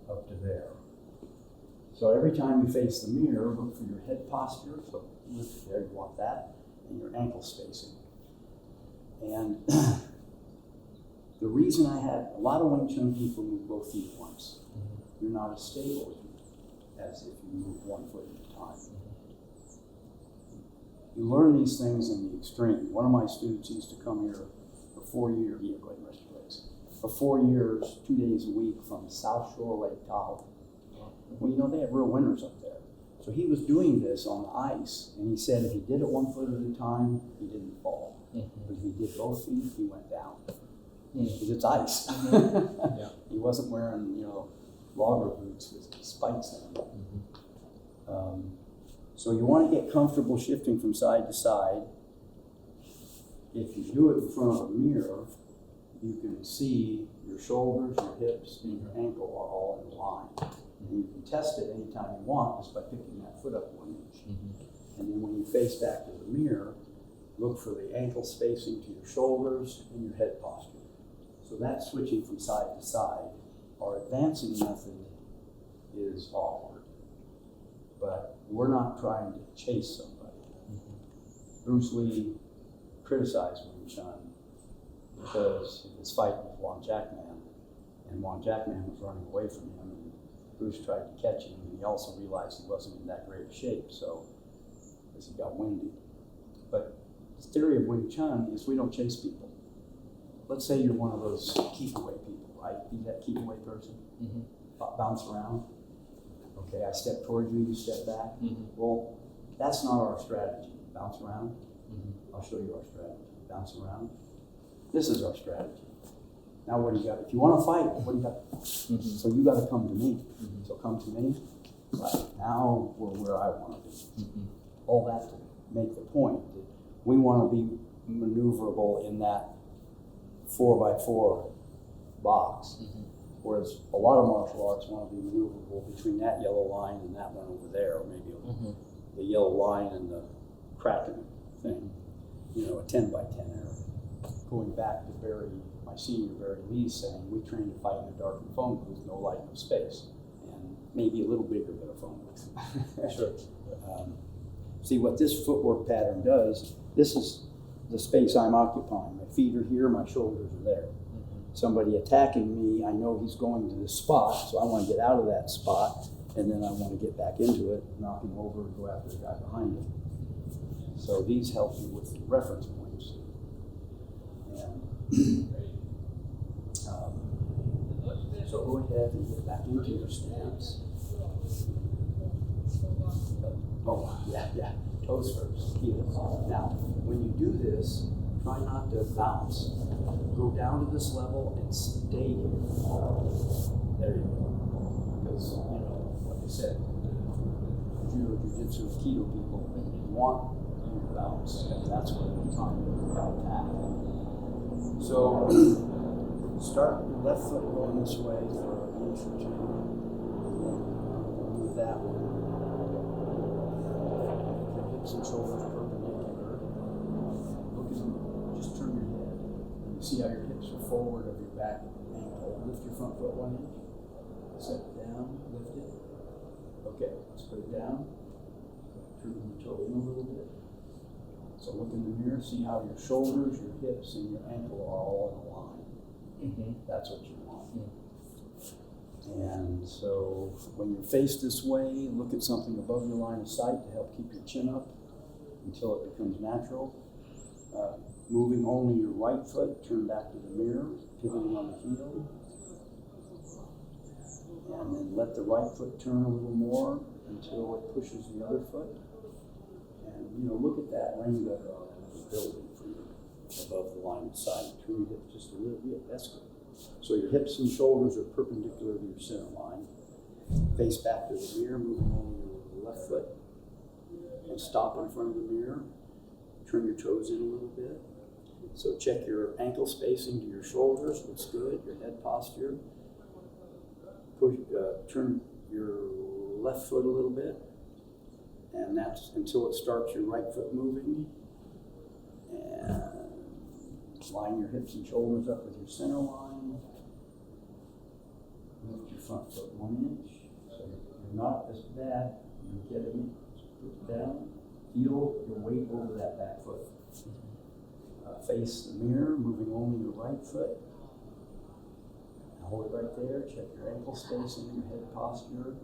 up to there. So every time you face the mirror, look for your head posture. So lift there, you want that, and your ankle spacing. And the reason I had a lot of Wing Chun people move both feet at once. You're not as stable as if you move one foot at a time. You learn these things in the extreme. One of my students used to come here for 4 years. Yeah, go ahead and rest your legs. For 4 years, 2 days a week from South Shore Lake Tahoe. Well, you know, they have real winters up there. So he was doing this on ice, and he said if he did it 1 foot at a time, he didn't fall. But if he did both feet, he went down. Because it's ice. Yeah. He wasn't wearing, logger boots with spikes in them. So you want to get comfortable shifting from side to side. If you do it in front of a mirror, you can see your shoulders, your hips, and your ankle are all in line. And you can test it anytime you want just by picking that foot up 1 inch. And then when you face back to the mirror, look for the ankle spacing to your shoulders and your head posture. So that's switching from side to side. Our advancing method is awkward, but we're not trying to chase somebody. Bruce Lee criticized Wing Chun because he was fighting with Wong Jack Man, and Wong Jack Man was running away from him, and Bruce tried to catch him, and he also realized he wasn't in that great of shape, so as he got winded. But the theory of Wing Chun is we don't chase people. Let's say you're one of those keep away people, right? Be that keep away person, bounce around. Okay, I step towards you, you step back. Well, that's not our strategy. Bounce around. I'll show you our strategy. Bounce around. This is our strategy. Now what do you got? If you want to fight, what do you got? So you got to come to me. So come to me. Right, now we're where I want to be. All that to make the point that we want to be maneuverable in that 4x4 box. Whereas a lot of martial arts want to be maneuverable between that yellow line and that one over there, or maybe the yellow line and the Kraken thing. A 10x10 area. Going back to my senior Barry Lee saying, we train to fight in a darkened phone booth, no light, no space. And maybe a little bigger than a phone booth. Sure. See what this footwork pattern does, this is the space I'm occupying. My feet are here, my shoulders are there. Somebody attacking me, I know he's going to this spot, so I want to get out of that spot, and then I want to get back into it, knock him over, and go after the guy behind him. So these help you with the reference points. And so go ahead and get back into your stance. Oh, yeah. Toes first, heels. Now, when you do this, try not to bounce. Go down to this level and stay here. There you go. Because, like I said, judo, jiu-jitsu, aikido people want you to bounce, and that's what we're talking about attack. So, start your left foot going this way for an inch or two. Move that one. Hips and shoulders perpendicular. Look at them. Just turn your head. You see how your hips are forward of your back ankle. Lift your front foot 1 inch. Set it down. Lift it. Okay, let's put it down. Turn your toe in a little bit. So look in the mirror. See how your shoulders, your hips, and your ankle are all in a line. That's what you want. And so when you're faced this way, look at something above your line of sight to help keep your chin up until it becomes natural. Moving only your right foot, turn back to the mirror, pivoting on the heel. And then let the right foot turn a little more until it pushes the other foot. And look at that rain gutter on the building for you, above the line of sight. Turn your hips just a little bit, that's good. So your hips and shoulders are perpendicular to your center line. Face back to the mirror, moving only your left foot. And stop in front of the mirror. Turn your toes in a little bit. So check your ankle spacing to your shoulders, looks good. Your head posture. Turn your left foot a little bit. And that's until it starts your right foot moving. And line your hips and shoulders up with your center line. Lift your front foot 1 inch. So you're not as bad. You're getting it. Put it down. Feel your weight over that back foot. Face the mirror, moving only your right foot. Now hold it right there. Check your ankle spacing, your head posture.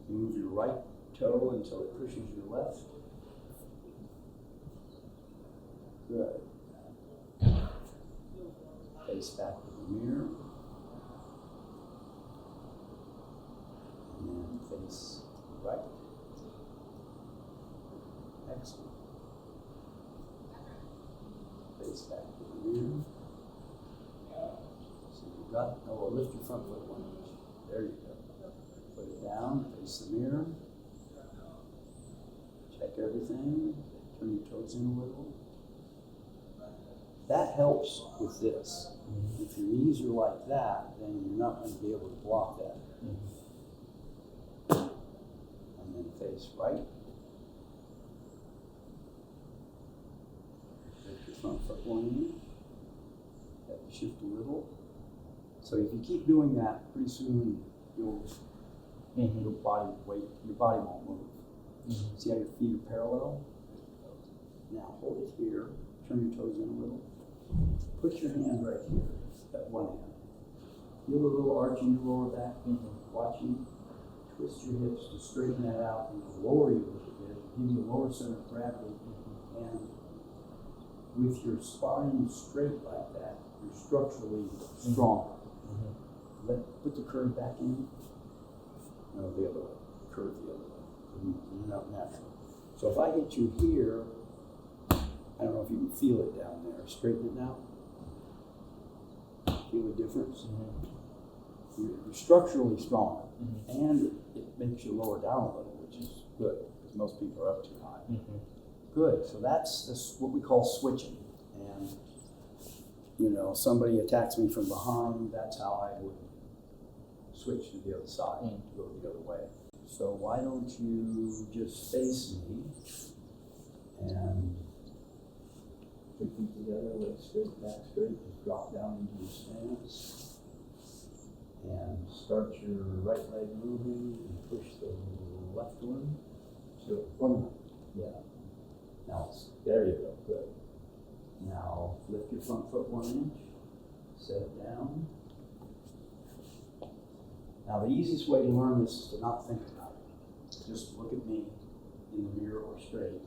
Move your right toe until it pushes your left. Good. Face back to the mirror. And then face right. Excellent. Face back to the mirror. So you've got, lift your front foot 1 inch. There you go. Put it down, face the mirror. Check everything. Turn your toes in a little. That helps with this. If your knees are like that, then you're not going to be able to block that. And then face right. Lift your front foot 1 inch. Have to shift a little. So if you keep doing that, pretty soon your body won't move. See how your feet are parallel? Now hold it here. Turn your toes in a little. Put your hand right here, that one hand. Feel a little arch in your lower back. Watch you twist your hips to straighten that out and lower you a little bit. Give you a lower center of gravity. And with your spine straight like that, you're structurally stronger. Put the curve back in. No, the other way. Curve the other way. You're not natural. So if I hit you here, I don't know if you can feel it down there. Straighten it out. Feel the difference? You're structurally stronger. And it makes you lower down a little, which is good, because most people are up too high. Good. So that's what we call switching. And, somebody attacks me from behind, that's how I would switch to the other side, go the other way. So why don't you just face me and put feet together, legs straight, back straight, just drop down into your stance. And start your right leg moving and push the left one. So one, yeah. Now there you go, good. Now lift your front foot 1 inch, set it down. Now the easiest way to learn this is to not think about it. Just look at me in the mirror or straight.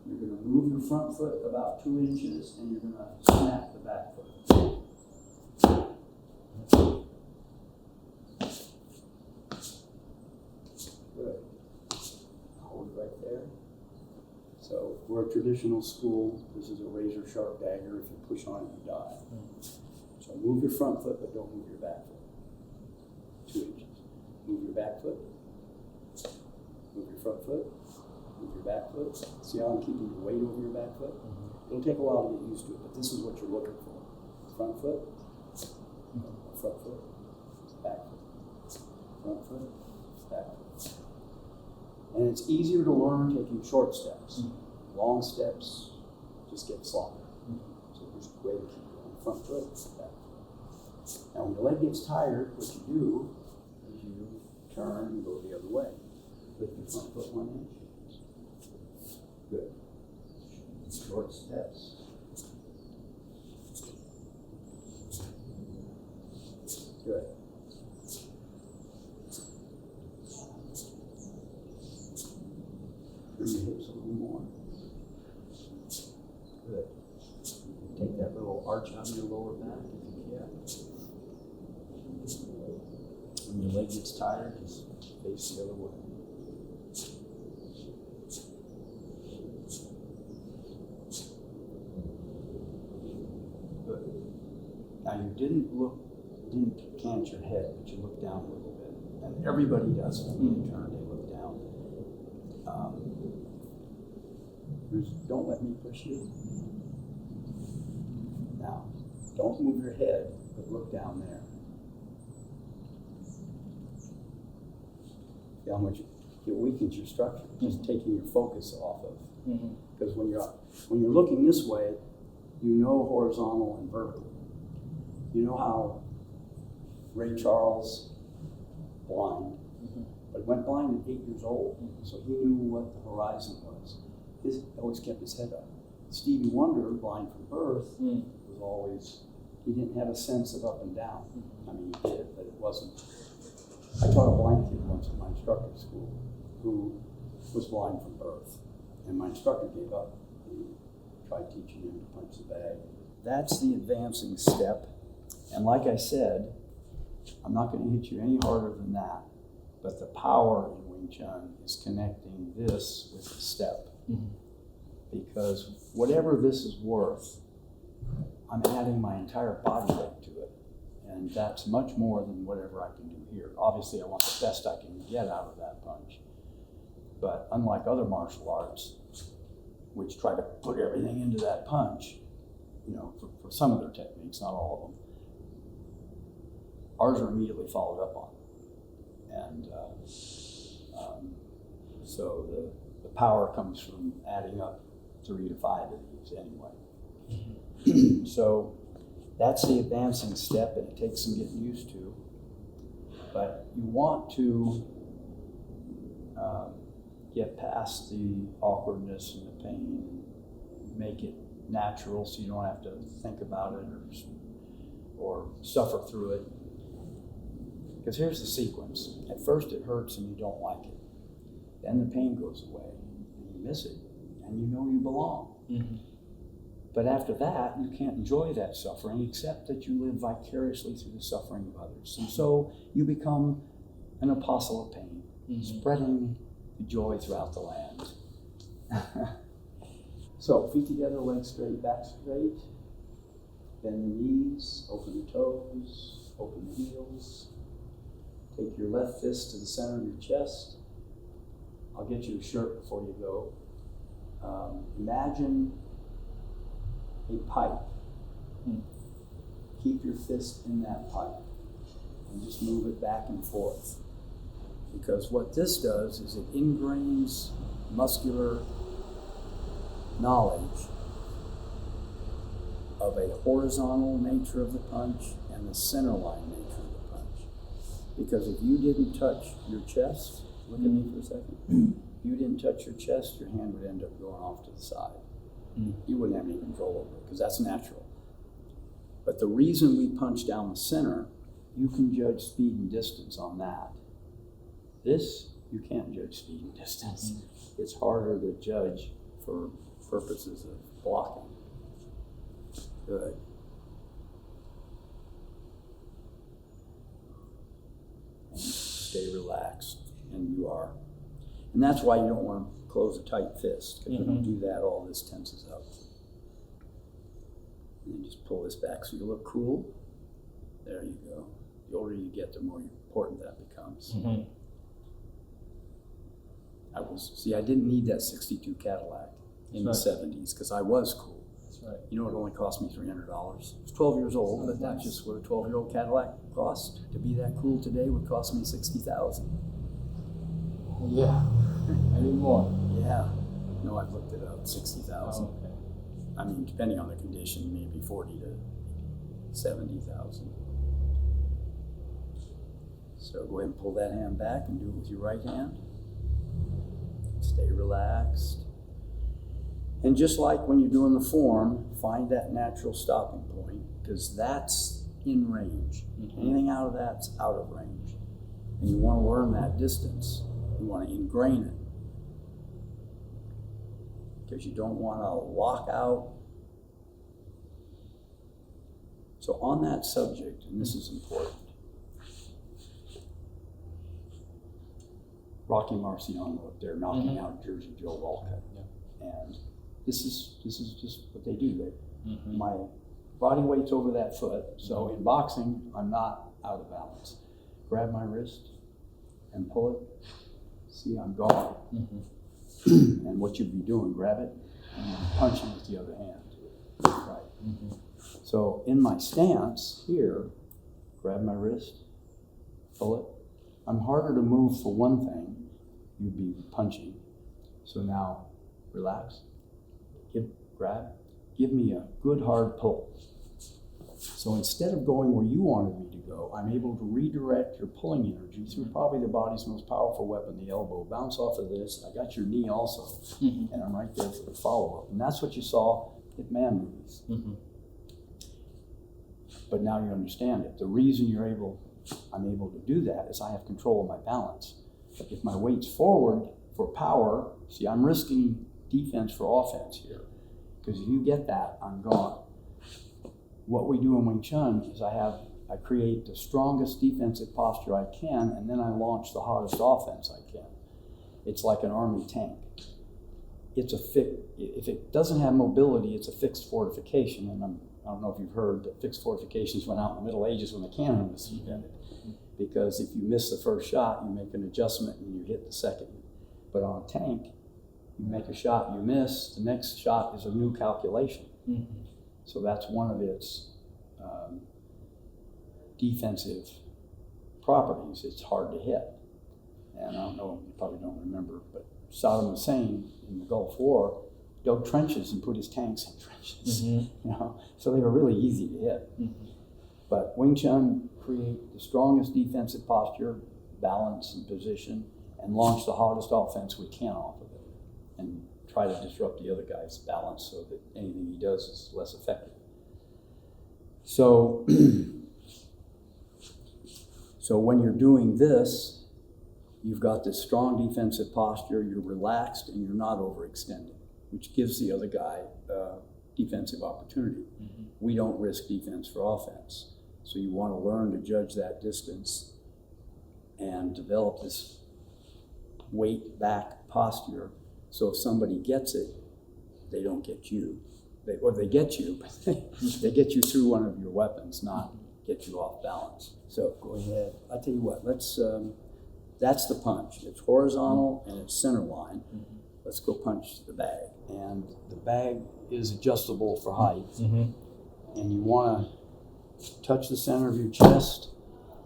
You're going to move your front foot about 2 inches and you're going to snap the back foot. Good. Hold it right there. So we're a traditional school. This is a razor sharp dagger. If you push on it, you die. So move your front foot, but don't move your back foot. 2 inches. Move your back foot. Move your front foot. Move your back foot. See how I'm keeping your weight over your back foot? It'll take a while to get used to it, but this is what you're looking for. Front foot. Front foot. Back foot. Front foot. Back foot. And it's easier to learn taking short steps. Long steps just get sloppy. So there's a way to keep going. Front foot, back foot. Now when your leg gets tired, what you do is you turn and go the other way. Lift your front foot 1 inch. Good. Short steps. Good. Turn your hips a little more. Good. Take that little arch out of your lower back if you can. When your leg gets tired, just face the other way. Good. Now you didn't cant your head, but you look down a little bit. And everybody does it when they turn, they look down. Don't let me push you. Now, don't move your head, but look down there. See how much it weakens your structure, just taking your focus off of. Because when you're looking this way, you know horizontal and vertical. You know how Ray Charles, blind, but went blind at 8 years old, so he knew what the horizon was. He always kept his head up. Stevie Wonder, blind from birth, was always, he didn't have a sense of up and down. I mean, he did, but it wasn't. I taught a blind kid once at my instructor school who was blind from birth, and my instructor gave up. He tried teaching him to punch the bag. That's the advancing step, and like I said, I'm not going to hit you any harder than that, but the power in Wing Chun is connecting this with the step. Because whatever this is worth, I'm adding my entire body weight to it. And that's much more than whatever I can do here. Obviously, I want the best I can get out of that punch. But unlike other martial arts, which try to put everything into that punch, for some of their techniques, not all of them, ours are immediately followed up on. And so the power comes from adding up 3 to 5 of these anyway. So that's the advancing step, and it takes some getting used to. But you want to get past the awkwardness and the pain, and make it natural so you don't have to think about it or suffer through it. Because here's the sequence. At first it hurts and you don't like it. Then the pain goes away and you miss it and you know you belong. But after that, you can't enjoy that suffering except that you live vicariously through the suffering of others. And so you become an apostle of pain, spreading the joy throughout the land. So feet together, legs straight, back straight. Bend the knees, open the toes, open the heels. Take your left fist to the center of your chest. I'll get you a shirt before you go. Imagine a pipe. Keep your fist in that pipe and just move it back and forth. Because what this does is it ingrains muscular knowledge of a horizontal nature of the punch and the center line nature of the punch. Because if you didn't touch your chest, look at me for a second, if you didn't touch your chest, your hand would end up going off to the side. You wouldn't have any control over it, because that's natural. But the reason we punch down the center, you can judge speed and distance on that. This, you can't judge speed and distance. It's harder to judge for purposes of blocking. Good. And stay relaxed, and you are. And that's why you don't want to close a tight fist, because when you do that, all this tenses up. And then just pull this back so you look cool. There you go. The older you get, the more important that becomes. I didn't need that 62 Cadillac in the 70s, because I was cool. That's right. You know, it only cost me $300. I was 12 years old, but that's just what a 12-year-old Cadillac cost. To be that cool today would cost me $60,000. Yeah, maybe more. Yeah. No, I've looked it up, 60,000. Oh, okay. I mean, depending on the condition, maybe 40 to 70,000. So go ahead and pull that hand back and do it with your right hand. Stay relaxed. And just like when you're doing the form, find that natural stopping point, because that's in range. Anything out of that's out of range. And you want to learn that distance. You want to ingrain it. Because you don't want to lock out So on that subject, and this is important, Rocky Marciano up there knocking out Jersey Joe Walcott. And this is just what they do. My body weight's over that foot, so in boxing, I'm not out of balance. Grab my wrist and pull it. See, I'm gone. And what you'd be doing, grab it and punch it with the other hand. Right. So in my stance here, grab my wrist, pull it. I'm harder to move for one thing. You'd be punching. So now, relax. Grab. Give me a good hard pull. So instead of going where you wanted me to go, I'm able to redirect your pulling energy through probably the body's most powerful weapon, the elbow. Bounce off of this. I got your knee also, and I'm right there for the follow-up. And that's what you saw at man movies. But now you understand it. The reason I'm able to do that is I have control of my balance. If my weight's forward for power, see, I'm risking defense for offense here. Because if you get that, I'm gone. What we do in Wing Chun is I create the strongest defensive posture I can, and then I launch the hottest offense I can. It's like an army tank. If it doesn't have mobility, it's a fixed fortification. And I don't know if you've heard that fixed fortifications went out in the Middle Ages when the cannon was invented. Because if you miss the first shot, you make an adjustment and you hit the second. But on a tank, you make a shot, you miss, the next shot is a new calculation. So that's one of its defensive properties. It's hard to hit. And I don't know, you probably don't remember, but Saddam Hussein in the Gulf War dug trenches and put his tanks in trenches. You know? So they were really easy to hit. But Wing Chun create the strongest defensive posture, balance and position, and launch the hottest offense we can off of it. And try to disrupt the other guy's balance so that anything he does is less effective. So, so when you're doing this, you've got this strong defensive posture, you're relaxed, and you're not overextended, which gives the other guy defensive opportunity. We don't risk defense for offense. So you want to learn to judge that distance and develop this weight back posture. So if somebody gets it, they don't get you. They get you, but they get you through one of your weapons, not get you off balance. So go ahead. I'll tell you what, that's the punch. It's horizontal and it's center line. Let's go punch the bag. And the bag is adjustable for height. And you want to touch the center of your chest,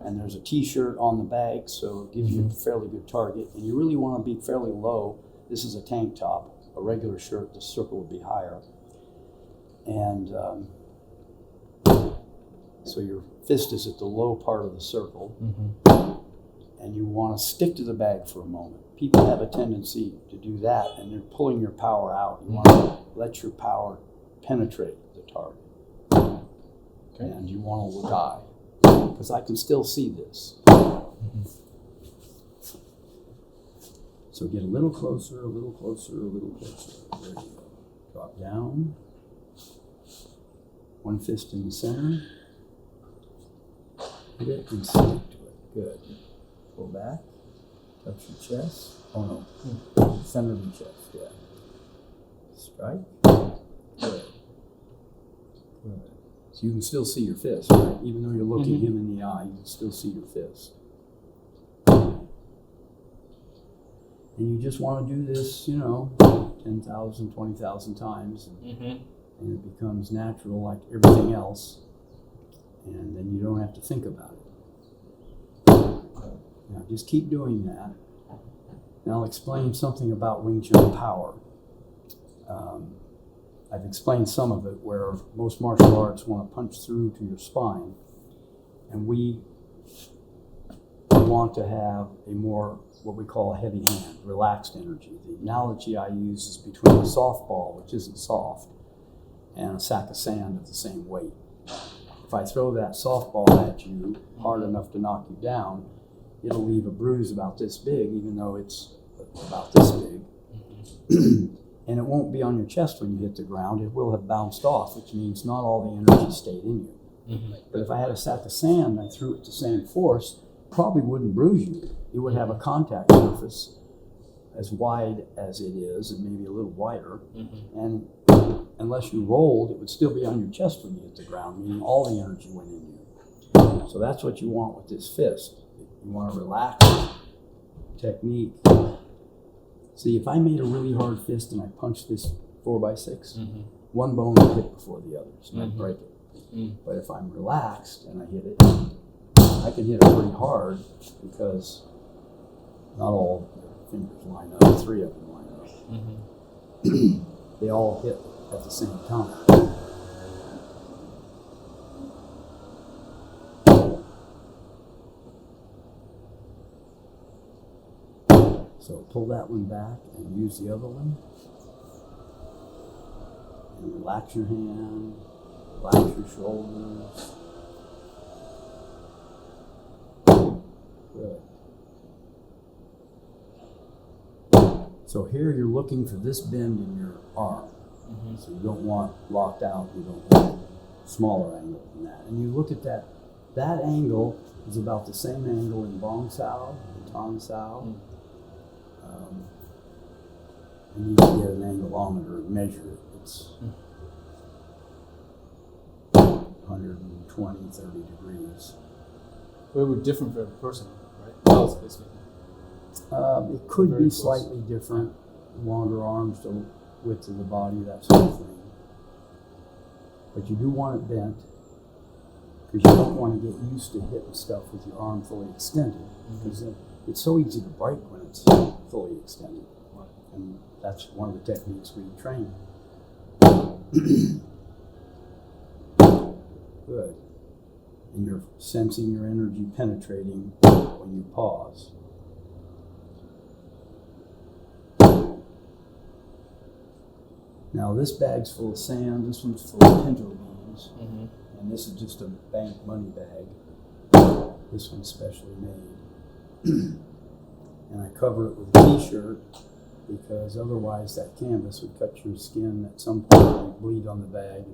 and there's a t-shirt on the bag, so it gives you a fairly good target. And you really want to be fairly low. This is a tank top. A regular shirt, the circle would be higher. And so your fist is at the low part of the circle. And you want to stick to the bag for a moment. People have a tendency to do that, and they're pulling your power out. You want to let your power penetrate the target. And you want to die, because I can still see this. So get a little closer, a little closer, a little closer. There you go. Drop down. One fist in the center. Hit it and stick to it. Good. Pull back. Touch your chest. Oh no. Center of the chest, yeah. Strike. Good. Good. So you can still see your fist, right? Even though you're looking him in the eye, you can still see your fist. And you just want to do this, 10,000, 20,000 times. And it becomes natural like everything else. And then you don't have to think about it. Now just keep doing that. And I'll explain something about Wing Chun power. I've explained some of it where most martial arts want to punch through to your spine. And we want to have a more, what we call a heavy hand, relaxed energy. The analogy I use is between a softball, which isn't soft, and a sack of sand of the same weight. If I throw that softball at you hard enough to knock you down, it'll leave a bruise about this big, even though it's about this big. And it won't be on your chest when you hit the ground. It will have bounced off, which means not all the energy stayed in you. But if I had a sack of sand and I threw it to same force, probably wouldn't bruise you. It would have a contact surface as wide as it is, and maybe a little wider. And unless you rolled, it would still be on your chest when you hit the ground, meaning all the energy went in you. So that's what you want with this fist. You want a relaxed technique. See, if I made a really hard fist and I punched this 4x6, one bone would hit before the others, and I'd break it. But if I'm relaxed and I hit it, I can hit it pretty hard because not all the fingers line up, 3 of them line up. They all hit at the same time. So pull that one back and use the other one. And relax your hand, relax your shoulders. Good. So here you're looking for this bend in your arm. So you don't want locked out, you don't want smaller angle than that. And you look at that. That angle is about the same angle in Bong Sao, in Tong Sao. You need to get an angleometer and measure it. It's 120, 30 degrees. But it would be different for every person, right? Relatively speaking. It could Very be close. slightly different, longer arms, the width of the body, that sort of thing. But you do want it bent because you don't want to get used to hitting stuff with your arm fully extended because it's so easy to break when it's fully extended. And that's one of the techniques we train. Good. And you're sensing your energy penetrating when you pause. Now this bag's full of sand, this one's full of pinto beans, and this is just a bank money bag. This one's specially made. And I cover it with a t-shirt because otherwise that canvas would cut your skin at some point and bleed on the bag.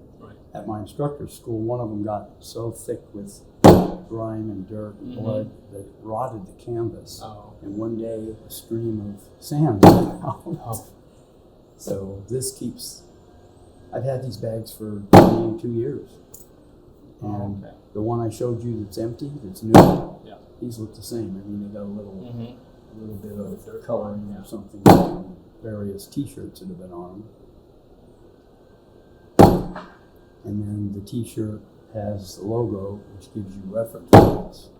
At my instructor's school, one of them got so thick with grime and dirt and blood that it rotted the canvas. And one day a stream of sand came out. So this keeps, I've had these bags for 22 years. And the one I showed you that's empty, that's new, these look the same. I mean, they got a little bit of coloring or something on various t-shirts that have been on them. And then the t-shirt has the logo, which gives you reference points.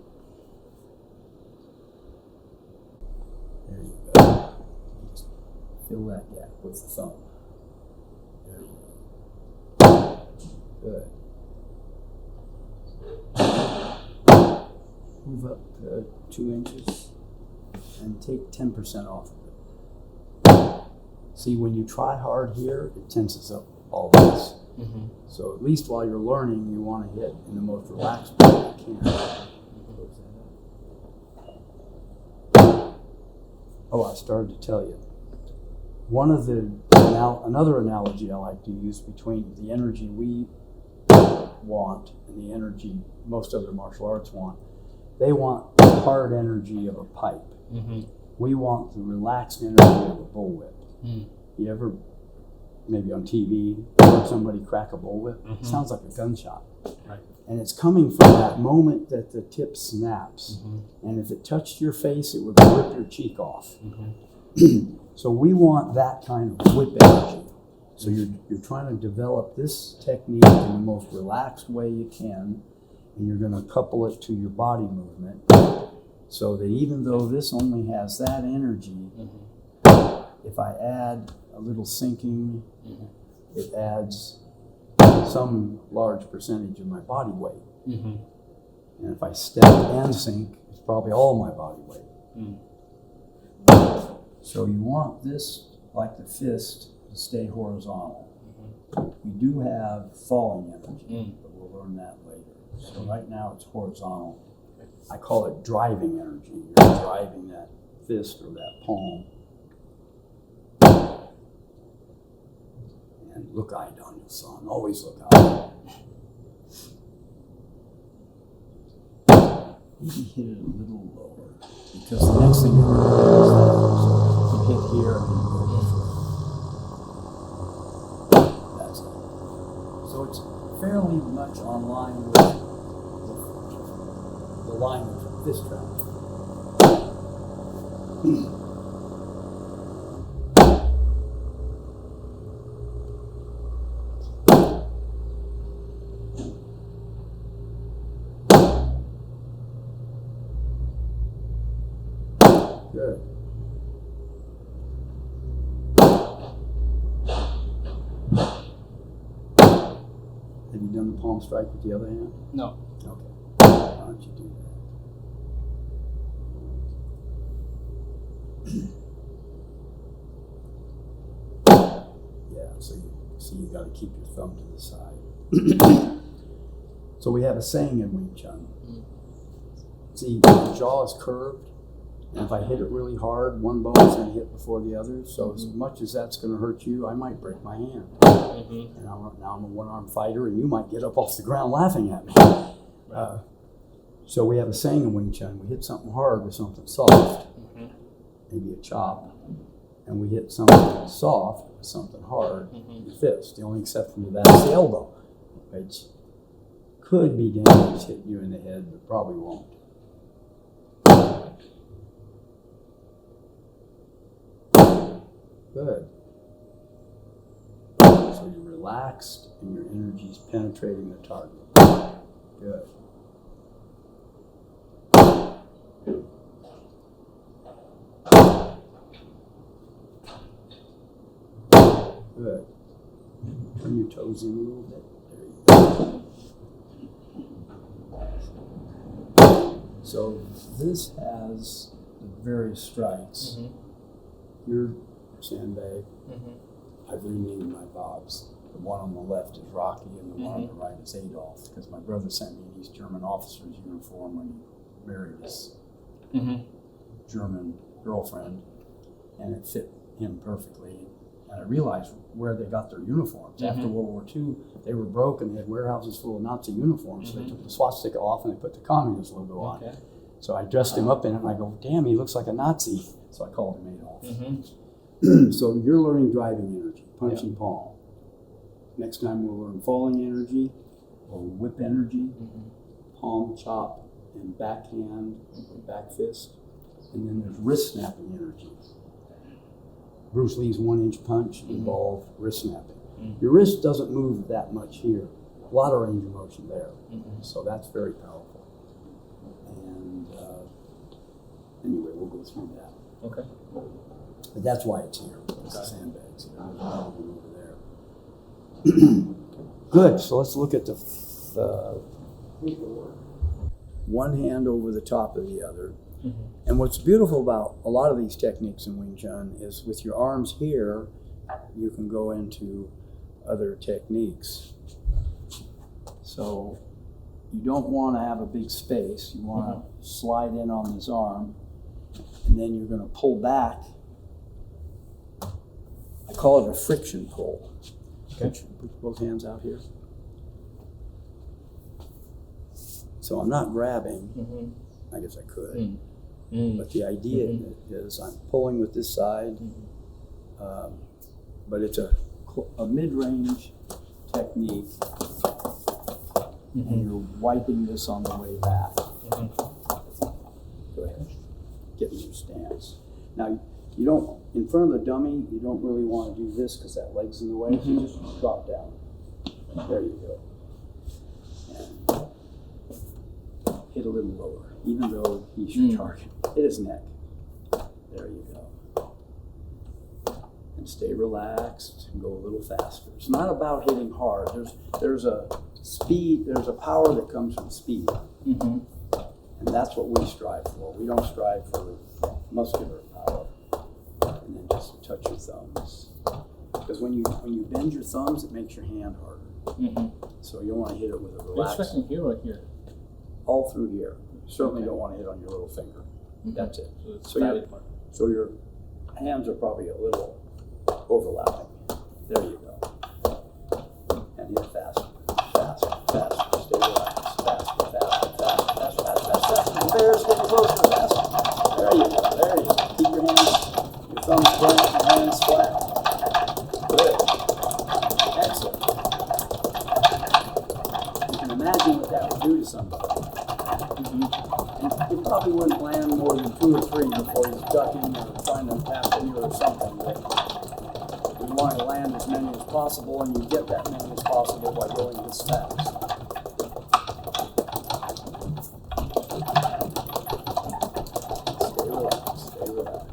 There you go. Just fill that gap with the thumb. There you go. Good. Move up 2 inches and take 10% off of it. See, when you try hard here, it tenses up all this. So at least while you're learning, you want to hit in the most relaxed way you can. Oh, I started to tell you. One of the another analogy I like to use between the energy we want and the energy most other martial arts want. They want the hard energy of a pipe. We want the relaxed energy of a bullwhip. You ever, maybe on TV, heard somebody crack a bullwhip? It sounds like a gunshot. And it's coming from that moment that the tip snaps. And if it touched your face, it would rip your cheek off. So we want that kind of whip energy. So you're trying to develop this technique in the most relaxed way you can, and you're going to couple it to your body movement, so that even though this only has that energy, if I add a little sinking, it adds some large percentage of my body weight. And if I step and sink, it's probably all my body weight. So you want this, like the fist, to stay horizontal. We do have falling energy, but we'll learn that later. So right now it's horizontal. I call it driving energy. You're driving that fist or that palm. And look out, Daniel-san. Always look out. maybe hit it a little lower, because the next thing you're going to do is that. So you hit here and then you go this way. That's it. So it's fairly much on line with the line of this track. Good. Have you done the palm strike with the other hand? No. Okay. Why don't you do that? Yeah, so you got to keep your thumb to the side. So we have a saying in Wing Chun. See, the jaw is curved, and if I hit it really hard, one bone is going to hit before the other. So as much as that's going to hurt you, I might break my hand. And now I'm a one-armed fighter, and you might get up off the ground laughing at me. So we have a saying in Wing Chun: we hit something hard with something soft, maybe a chop, and we hit something soft with something hard, with the fist. The only exception to that is the elbow, which could be dangerous hitting you in the head, but probably won't. Good. So you're relaxed and your energy is penetrating the target. Good. Good. Turn your toes in a little bit. There you go. So this has the various strikes. Your sandbag. I've renamed my bobs. The one on the left is Ryky and the one on the right is Adolf, because my brother sent me an East German officer's uniform when he married his German girlfriend, and it fit him perfectly. And I realized where they got their uniforms. After World War II, they were broke and they had warehouses full of Nazi uniforms, so they took the swastika off and they put the communist logo on. So I dressed him up in it and I go, damn, he looks like a Nazi. So I called him Adolf. So you're learning driving energy, punch and palm. Next time we'll learn falling energy or whip energy, palm, chop, and backhand or back fist. And then there's wrist snapping energy. Bruce Lee's 1-inch punch involved wrist snapping. Your wrist doesn't move that much here. A lot of range of motion there. So that's very powerful. And anyway, we'll go through that. Okay. But that's why it's here. It's the sandbags here. There's another one over there. Good. So let's look at the one hand over the top of the other. And what's beautiful about a lot of these techniques in Wing Chun is with your arms here, you can go into other techniques. So you don't want to have a big space. You want to slide in on this arm, and then you're going to pull back. I call it a friction pull. Okay. Put both hands out here. So I'm not grabbing. I guess I could. But the idea is I'm pulling with this side, but it's a mid-range technique, and you're wiping this on the way back. Go ahead, get in your stance. Now, you don't, in front of the dummy, you don't really want to do this because that leg's in the way, so just drop down. There you go. And hit a little lower. Even though he's your target, hit his neck. There you go. And stay relaxed and go a little faster. It's not about hitting hard. There's a speed, there's a power that comes from speed. And that's what we strive for. We don't strive for muscular power. And then just touch your thumbs. Because when you bend your thumbs, it makes your hand harder. So you want to hit it with a relaxed. Are you here or here? All through here. Certainly don't want to hit on your little finger. That's it. So your hands are probably a little overlapping. There you go. And hit faster, faster, faster. Stay relaxed. Faster, faster, faster, faster, faster, faster, faster. do to somebody. And you probably wouldn't land more than 2 or 3 before he's ducking or trying to tap you or something. But you want to land as many as possible, and you get that many as possible by going this fast. Stay relaxed, stay relaxed.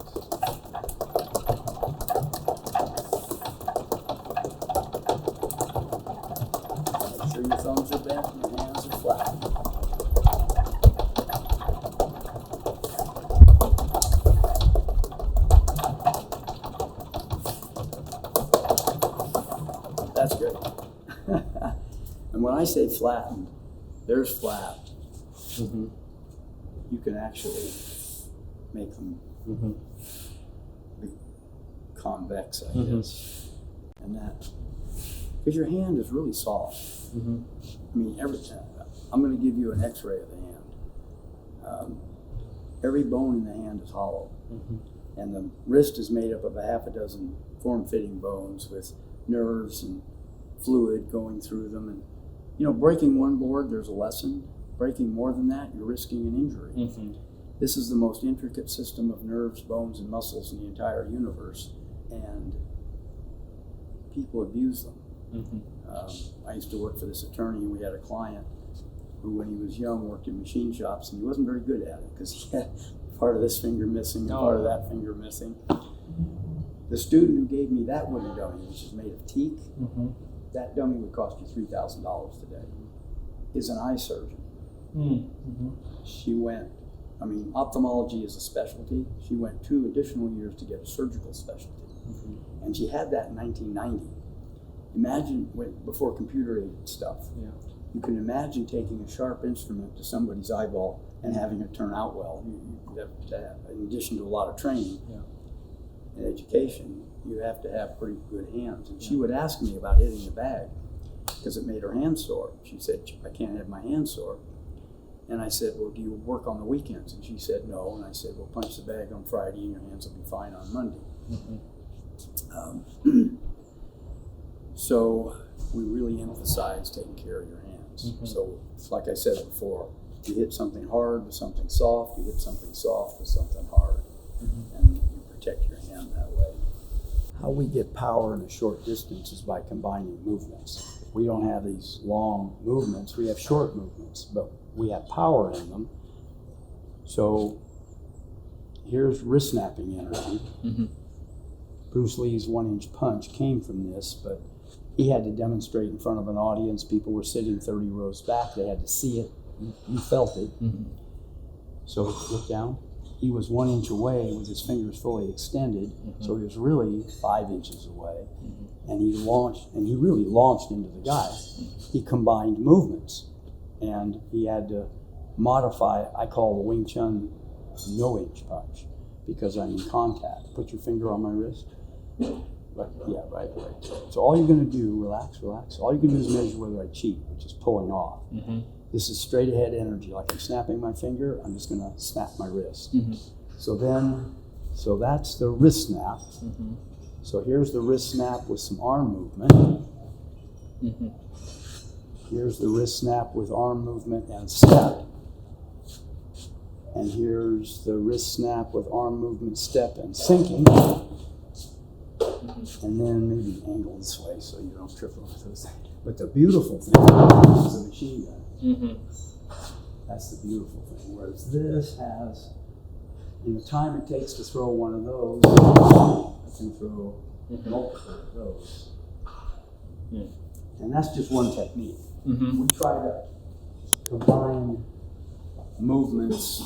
Make sure your thumbs are bent and your hands are flat. That's good. And when I say flattened, there's flat. Mm-hmm. You can actually make them be convex, I guess. And that, because your hand is really soft. Mm-hmm. I mean, I'm going to give you an x-ray of the hand. Every bone in the hand is hollow. Mm-hmm. And the wrist is made up of a half a dozen form-fitting bones with nerves and fluid going through them. And, you know, breaking one board, there's a lesson. Breaking more than that, you're risking an injury. Mm-hmm. This is the most intricate system of nerves, bones, and muscles in the entire universe. And people abuse them. Mm-hmm. I used to work for this attorney, and we had a client who, when he was young, worked in machine shops, and he wasn't very good at it because he had part of this finger missing and part of that finger missing. The student who gave me that wooden dummy, which is made of teak, that dummy would cost you $3,000 today, is an eye surgeon. Mm-hmm. She went, I mean, ophthalmology is a specialty. She went 2 additional years to get a surgical specialty. Mm-hmm. And she had that in 1990. Imagine before computer-aided stuff. Yeah. You can imagine taking a sharp instrument to somebody's eyeball and having it turn out well. You have to have, in addition to a lot of training and education, you have to have pretty good hands. And she would ask me about hitting the bag because it made her hands sore. She said, I can't have my hands sore. And I said, well, do you work on the weekends? And she said, no. And I said, well, punch the bag on Friday and your hands will be fine on Monday. Mm-hmm. So we really emphasize taking care of your hands. Mm-hmm. So like I said before, you hit something hard with something soft, you hit something soft with something hard, and you protect your hand that way. How we get power in a short distance is by combining movements. We don't have these long movements, we have short movements, but we have power in them. So here's wrist snapping energy. Mm-hmm. Bruce Lee's 1-inch punch came from this, but he had to demonstrate in front of an audience. People were sitting 30 rows back. They had to see it. You felt it. Mm-hmm. So look down. He was 1 inch away with his fingers fully extended. Mm-hmm. So he was really 5 inches away. Mm-hmm. And he really launched into the guy. He combined movements. And he had to modify, I call the Wing Chun no-inch punch, because I'm in contact. Put your finger on my wrist. Right, yeah, right. So all you're going to do, relax. All you can do is measure whether I cheat, which is pulling off. Mm-hmm. This is straight ahead energy. Like I'm snapping my finger, I'm just going to snap my wrist. Mm-hmm. So that's the wrist snap. Mm-hmm. So here's the wrist snap with some arm movement. Mm-hmm. Here's the wrist snap with arm movement and step. And here's the wrist snap with arm movement, step, and sinking. And then maybe angle this way so you don't trip over those things. But the beautiful thing is the machine gun. Mm-hmm. That's the beautiful thing. Whereas this has, in the time it takes to throw one of those, I can throw multiple of those. Yeah. And that's just one technique. Mm-hmm. We try to combine movements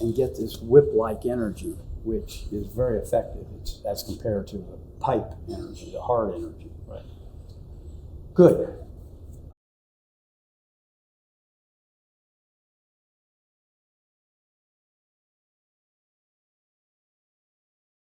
and get this whip-like energy, which is very effective. It's as compared to the pipe energy, the hard energy. Right. Good.